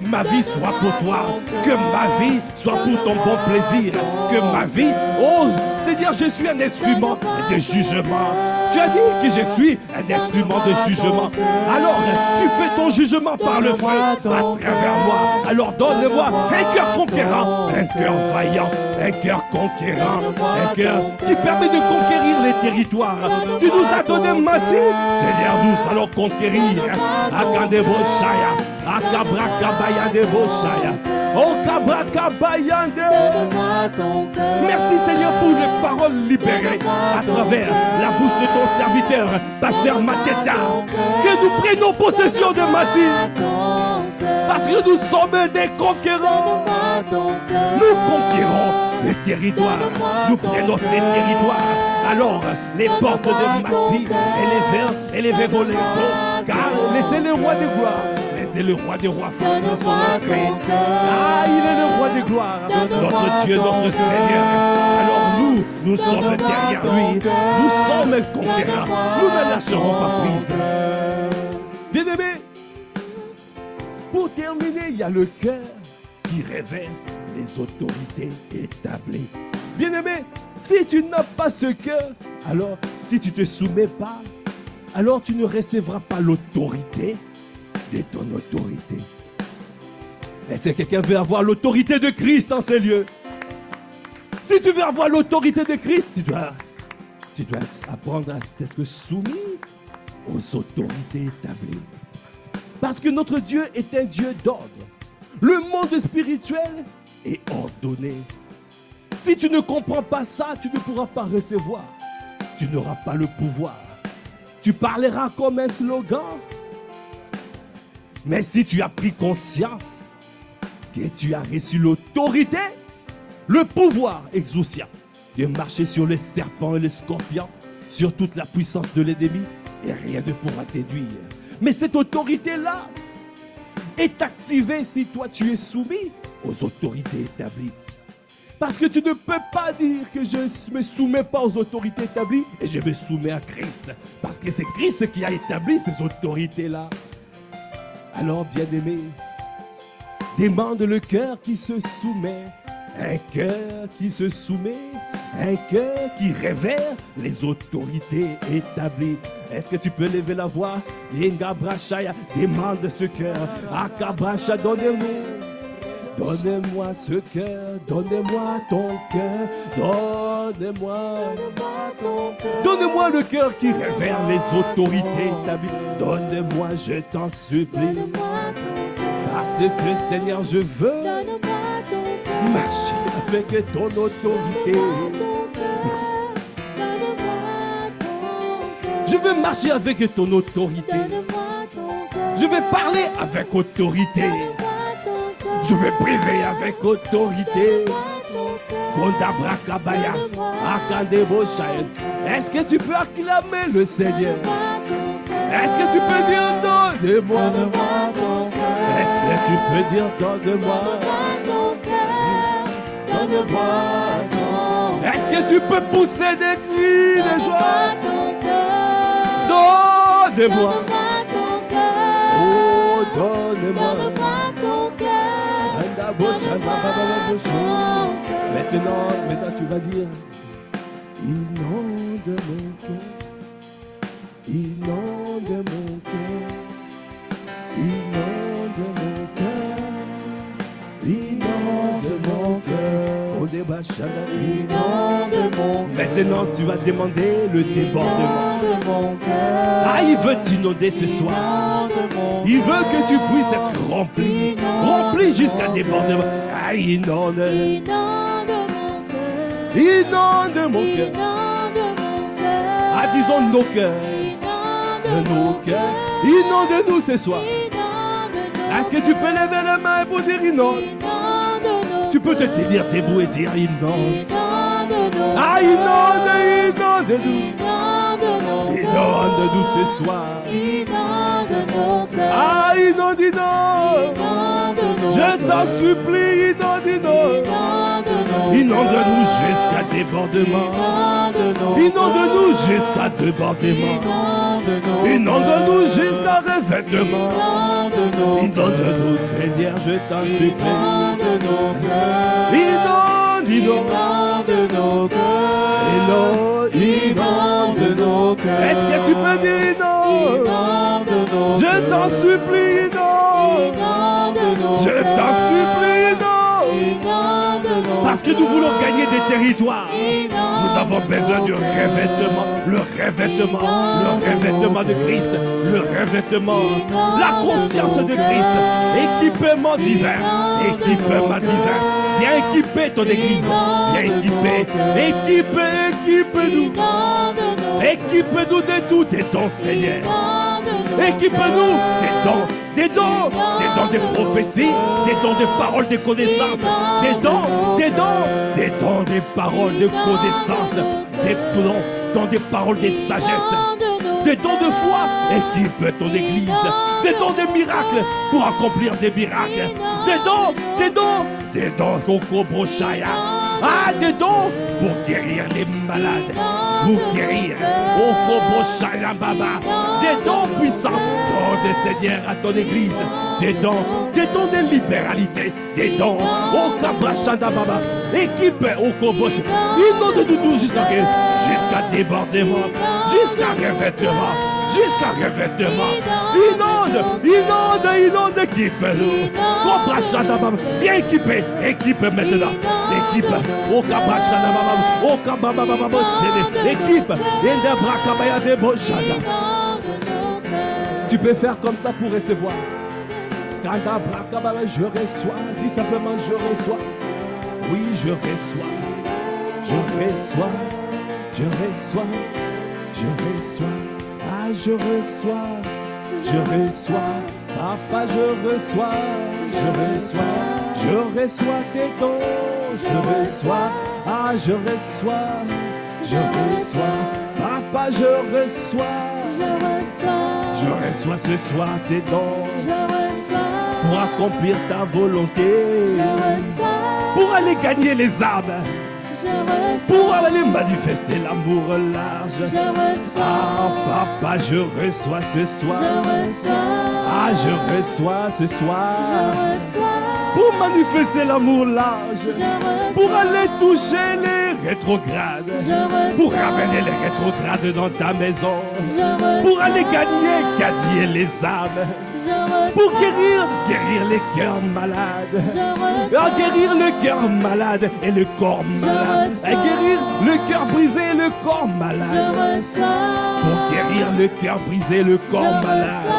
ma vie soit pour toi. Que ma vie soit pour ton bon plaisir. Que ma vie, oh Seigneur, je suis un instrument de jugement. Tu as dit que je suis un instrument de jugement. Alors, tu fais ton jugement par le feu à travers moi. Alors, donne-moi un cœur conquérant, un cœur vaillant, un cœur conquérant, un cœur qui permet de conquérir les territoires. Tu nous as donné Massi. Seigneur, nous allons conquérir. Akandeboshaya, Akabrakabaya. Oh, Kabakabayande. Merci Seigneur pour les paroles libérées à travers la bouche de ton serviteur, Pasteur Mateta. Que nous prenons possession de Massi. Parce que nous sommes des conquérants. Nous conquérons ces territoires. Nous prenons ces territoires. Alors, les portes de Massi, élevez vos lettres. Car laissez le roi de gloire. C'est le roi des rois forcés son entrée. Ah, il est le roi des gloires. Notre Dieu, notre Seigneur. Alors nous sommes derrière lui. Nous sommes conquérants. Nous ne lâcherons pas prise. Bien-aimés, pour terminer, il y a le cœur qui révèle les autorités établies. Bien-aimé, si tu n'as pas ce cœur, alors si tu ne te soumets pas, alors tu ne recevras pas l'autorité de ton autorité. Est-ce que quelqu'un veut avoir l'autorité de Christ dans ces lieux? Si tu veux avoir l'autorité de Christ, tu dois apprendre à être soumis aux autorités établies. Parce que notre Dieu est un Dieu d'ordre. Le monde spirituel est ordonné. Si tu ne comprends pas ça, tu ne pourras pas recevoir. Tu n'auras pas le pouvoir. Tu parleras comme un slogan. Mais si tu as pris conscience que tu as reçu l'autorité, le pouvoir exousiant de marcher sur les serpents et les scorpions, sur toute la puissance de l'ennemi, et rien ne pourra t'éduire. Mais cette autorité-là est activée si toi tu es soumis aux autorités établies. Parce que tu ne peux pas dire que je ne me soumets pas aux autorités établies et je me soumets à Christ. Parce que c'est Christ qui a établi ces autorités-là. Alors, bien-aimé, demande le cœur qui se soumet, un cœur qui se soumet, un cœur qui révère les autorités établies. Est-ce que tu peux lever la voix? Ingabrashaya, demande ce cœur. Akabrasha, donne-moi. Donne-moi ce cœur, donne-moi ton cœur, donne-moi. Donne-moi le cœur qui révère les autorités établies. Donne-moi, je t'en supplie. Parce que Seigneur, je veux marcher avec ton autorité. Je veux marcher avec ton autorité. Je vais parler avec autorité. Je vais briser avec autorité. Est-ce que tu peux acclamer le Seigneur? Est-ce que tu peux dire donne-moi? Est-ce que tu peux dire donne-moi? Est-ce que tu peux pousser des cris de joie? Donne-moi. Oh, donne-moi. Maintenant tu vas dire, inonde mon cœur, inonde mon cœur, inonde mon cœur, inonde mon cœur, inonde mon cœur. Maintenant tu vas demander le débordement. Ah, il veut t'inonder ce soir. Il veut que tu puisses être rempli. Rempli jusqu'à débordement. Ah, inonde. Inonde mon cœur. Ah, disons nos cœurs. Nos cœurs. Inonde-nous ce soir. Est-ce que tu peux lever la main pour dire inonde? Tu peux te tenir debout et dire inonde. Ah, inonde-nous. Inonde-nous Inonde-nous ce soir. Inonde nos cœurs. Ah, inonde-nous. Je t'en supplie, inonde-nous. Inonde-nous jusqu'à débordement. Inonde-nous jusqu'à débordement. Inonde-nous jusqu'à revêtement. Inonde-nous, Seigneur, je t'en supplie. Inonde, inonde nos cœurs. Inonde nos cœurs. Est-ce que tu peux dire inonde? Je t'en supplie, inonde. Je t'en supplie, inonde. Parce que nous voulons gagner des territoires. Nous avons besoin du revêtement. Le revêtement de Christ. Le revêtement. La conscience de Christ. Équipement divin. Équipement divin. Viens équiper ton église. Viens équiper. Équipe-nous. Équipe-nous de tous tes dons, Seigneur. Équipe-nous des dons de prophétie, des dons de paroles de connaissance, des dons de paroles de connaissance, des dons de paroles de sagesse, des dons de foi. Équipe ton église, des dons de miracles pour accomplir des miracles, des dons Kokobroshaya. Ah, des dons pour guérir les malades, pour guérir Okobroshaya Baba, des dons puissants, dons de Seigneur à ton église, des dons de libéralité, des dons Okabrashanda Baba, équipe Okobroshaya, inonde-nous jusqu'à débordement, jusqu'à revêtement. Jusqu'à revêtement. Inonde, équipe-nous. Viens équiper, équipe maintenant. Équipe, équipe, tu peux faire comme ça pour recevoir. Je reçois, dis simplement je reçois. Oui, je reçois. Je reçois. Je reçois. Je reçois. Ah, je reçois, Papa, je reçois tes dons, je reçois, ah, je reçois, Papa, je reçois ce soir tes dons, pour accomplir ta volonté, pour aller gagner les âmes. Pour aller manifester l'amour large. Ah, Papa, je reçois ce soir. Ah, je reçois ce soir. Pour manifester l'amour large. Pour aller toucher les rétrogrades. Pour ramener les rétrogrades dans ta maison. Pour aller gagner les âmes. Pour guérir les cœurs malades. Guérir le cœur malade et le corps malade. Guérir le cœur brisé et le corps malade. Pour guérir le cœur brisé et le corps malade.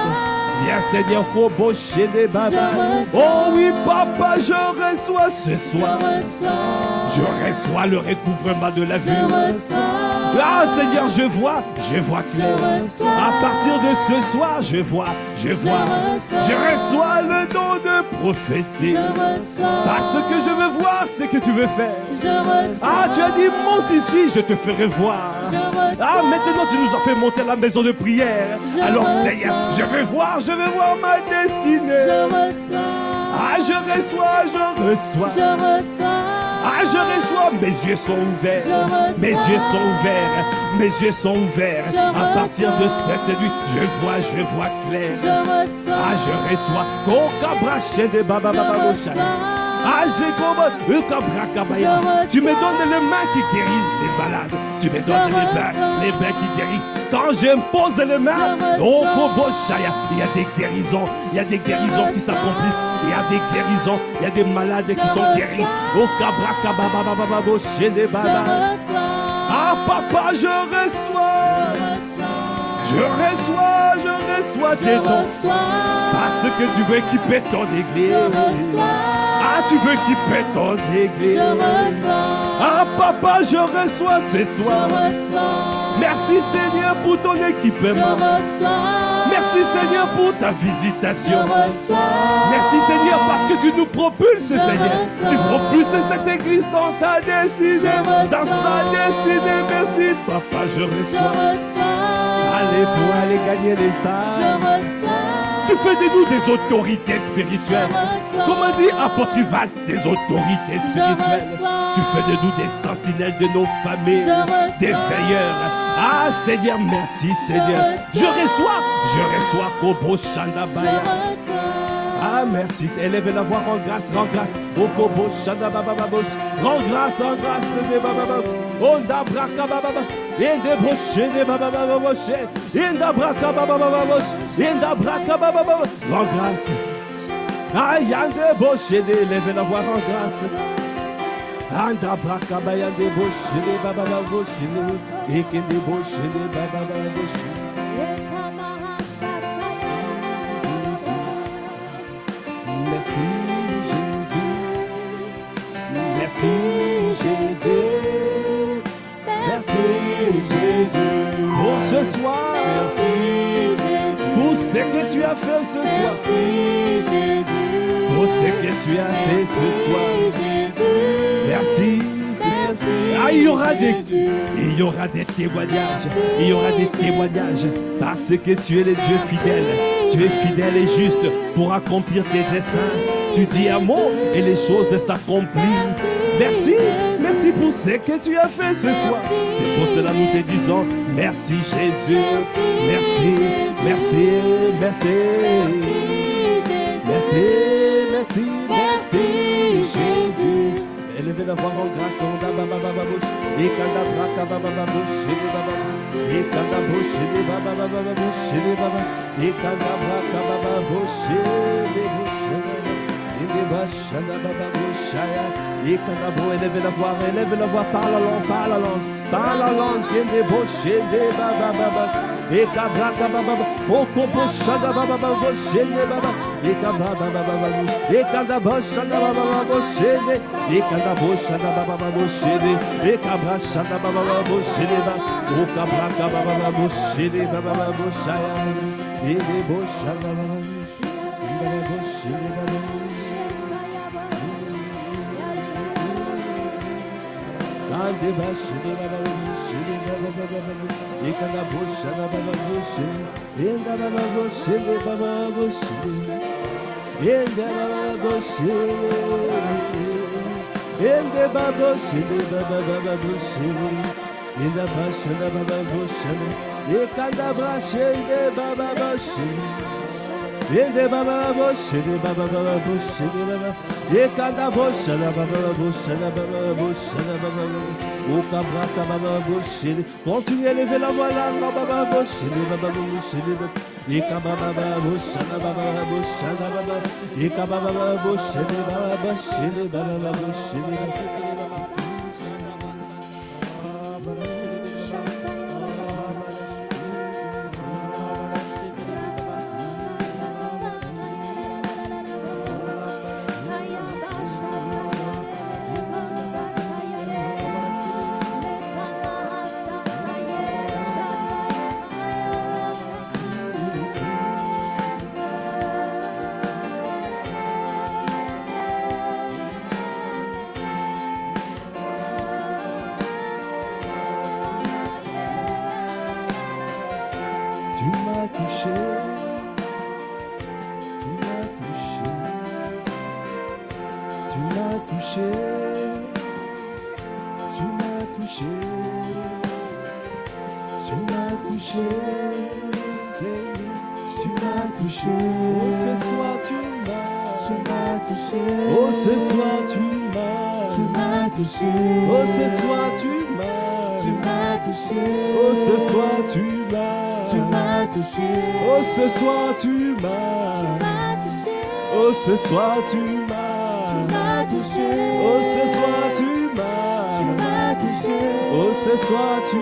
Viens Seigneur, Koboché des Baba. Oh oui Papa, je reçois ce soir. Je reçois le recouvrement de la vue. Ah Seigneur, je vois clair. À partir de ce soir, je vois. Je reçois le don de prophétie. Parce que je veux voir ce que tu veux faire. Ah, tu as dit, monte ici, je te ferai voir. Ah, maintenant tu nous as fait monter à la maison de prière. Alors Seigneur, je veux voir ma destinée. Ah, je reçois. Ah, je reçois, mes yeux sont ouverts. Mes yeux sont ouverts. À partir de cette nuit, je vois clair. Ah, je reçois. Ah, tu me donnes les mains qui guérissent les malades. Tu me donnes les mains qui guérissent. Quand j'impose les mains, oh, il y a des guérisons. Il y a des guérisons qui s'accomplissent. Il y a des guérisons. Il y a des malades qui sont guéris. Oh, ah, Papa, je reçois tes dons. Parce que tu veux équiper ton église. Ah, tu veux équiper ton église. Ah, Papa, je reçois ce soir. Merci Seigneur pour ton équipement. Merci Seigneur pour ta visitation. Merci Seigneur parce que tu nous propulses Seigneur. Tu propulses cette église dans ta destinée, dans sa destinée. Merci Papa, je reçois. Allez pour aller gagner les salles. Tu fais de nous des autorités spirituelles. Comment dit apôtre Ivan, des autorités spirituelles. Tu fais de nous des sentinelles de nos familles, des veilleurs. Ah Seigneur, merci Seigneur. Je reçois Kobo Shandabaya. Ah merci, élève la voix, rends grâce, rends grâce. Oh Kobo Shandabababosh. Rends grâce, Baba. Onda braka baba. Inde broche de baba boche. Inda braka baba. Inda braka baba. Rends grâce. Aïe, ande boche de élève la voix, rends grâce. Anda braka baya de boche de baba boche. Et que de boche de baba boche. Merci Jésus. Merci Jésus. Merci Jésus. Pour ce soir. Merci Jésus. Pour ce que tu as fait ce soir. Merci Jésus. Pour ce que tu as fait ce soir. Merci. Ah, il y aura des témoignages. Il y aura des témoignages. Parce que tu es le Dieu fidèle. Tu es fidèle et juste pour accomplir tes desseins. Tu dis un mot et les choses s'accomplissent. Merci. Merci pour ce que tu as fait ce soir. C'est pour cela que nous te disons merci Jésus. Merci. Merci. Merci. Merci. Merci. Merci Jésus. Élevez la voix en grâce, on a baba bouche, et quand la braque baba bouche, et quand la bouche, et baba bouche, et quand la braque baba bouche, et les bâches, la baba bouche, et quand la voix, élevez la voix, parle la langue, et les bouches, et les baba, et quand la braque baba, oh, bouche, la baba bouche, et les baba, et quand la baba bouche, et quand la bouche, la baba bouche, et quand la bouche, la baba bouche, et quand la bouche, la baba bouche, et oh, quand la baba bouche, et les baba bouche, et les bouches, la baba bouche, et les baba bouche. Ande baixo de baba bouche, e cada bouche, la baba bouche, e da baba bouche, e baba bouche, e da baba bouche, e da baba bouche, e baba bouche, e da baixo da baba bouche, e cada brache de baba bouche. Ende baba bouche, de baba bouche, de baba. E cada bouche, la baba bouche, la baba bouche, la baba. O cabra, baba bouche. Continue à lever la voix là, la baba bouche, de baba bouche, de baba. E cababa bouche, la baba bouche, la baba. E cababa bouche, de baba bouche, de baba bouche, de baba. Ce soir tu m'as touché. Oh ce soir tu m'as touché. Oh ce soir tu m'as touché. Oh ce soir tu m'as touché. Oh ce soir tu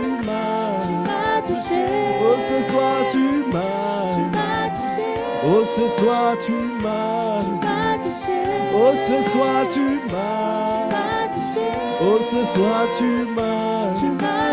m'as touché. Oh ce soir tu m'as touché. Oh ce soir tu m'as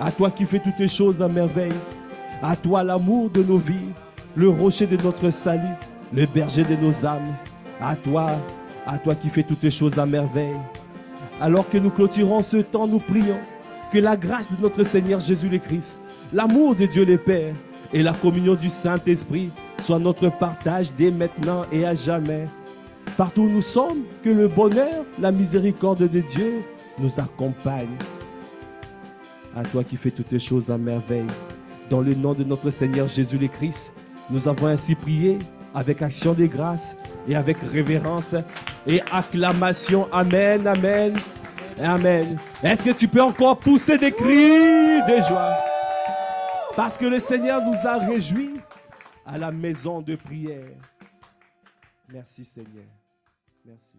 À toi qui fais toutes les choses à merveille. À toi l'amour de nos vies, le rocher de notre salut, le berger de nos âmes. À toi qui fais toutes les choses à merveille. Alors que nous clôturons ce temps, nous prions que la grâce de notre Seigneur Jésus le Christ, l'amour de Dieu le Père et la communion du Saint-Esprit soient notre partage dès maintenant et à jamais. Partout où nous sommes, que le bonheur, la miséricorde de Dieu nous accompagne. À toi qui fais toutes les choses à merveille. Dans le nom de notre Seigneur Jésus le Christ, nous avons ainsi prié avec action de grâce et avec révérence et acclamation. Amen, amen, amen. Est-ce que tu peux encore pousser des cris de joie? Parce que le Seigneur nous a réjouis à la maison de prière. Merci Seigneur. Merci.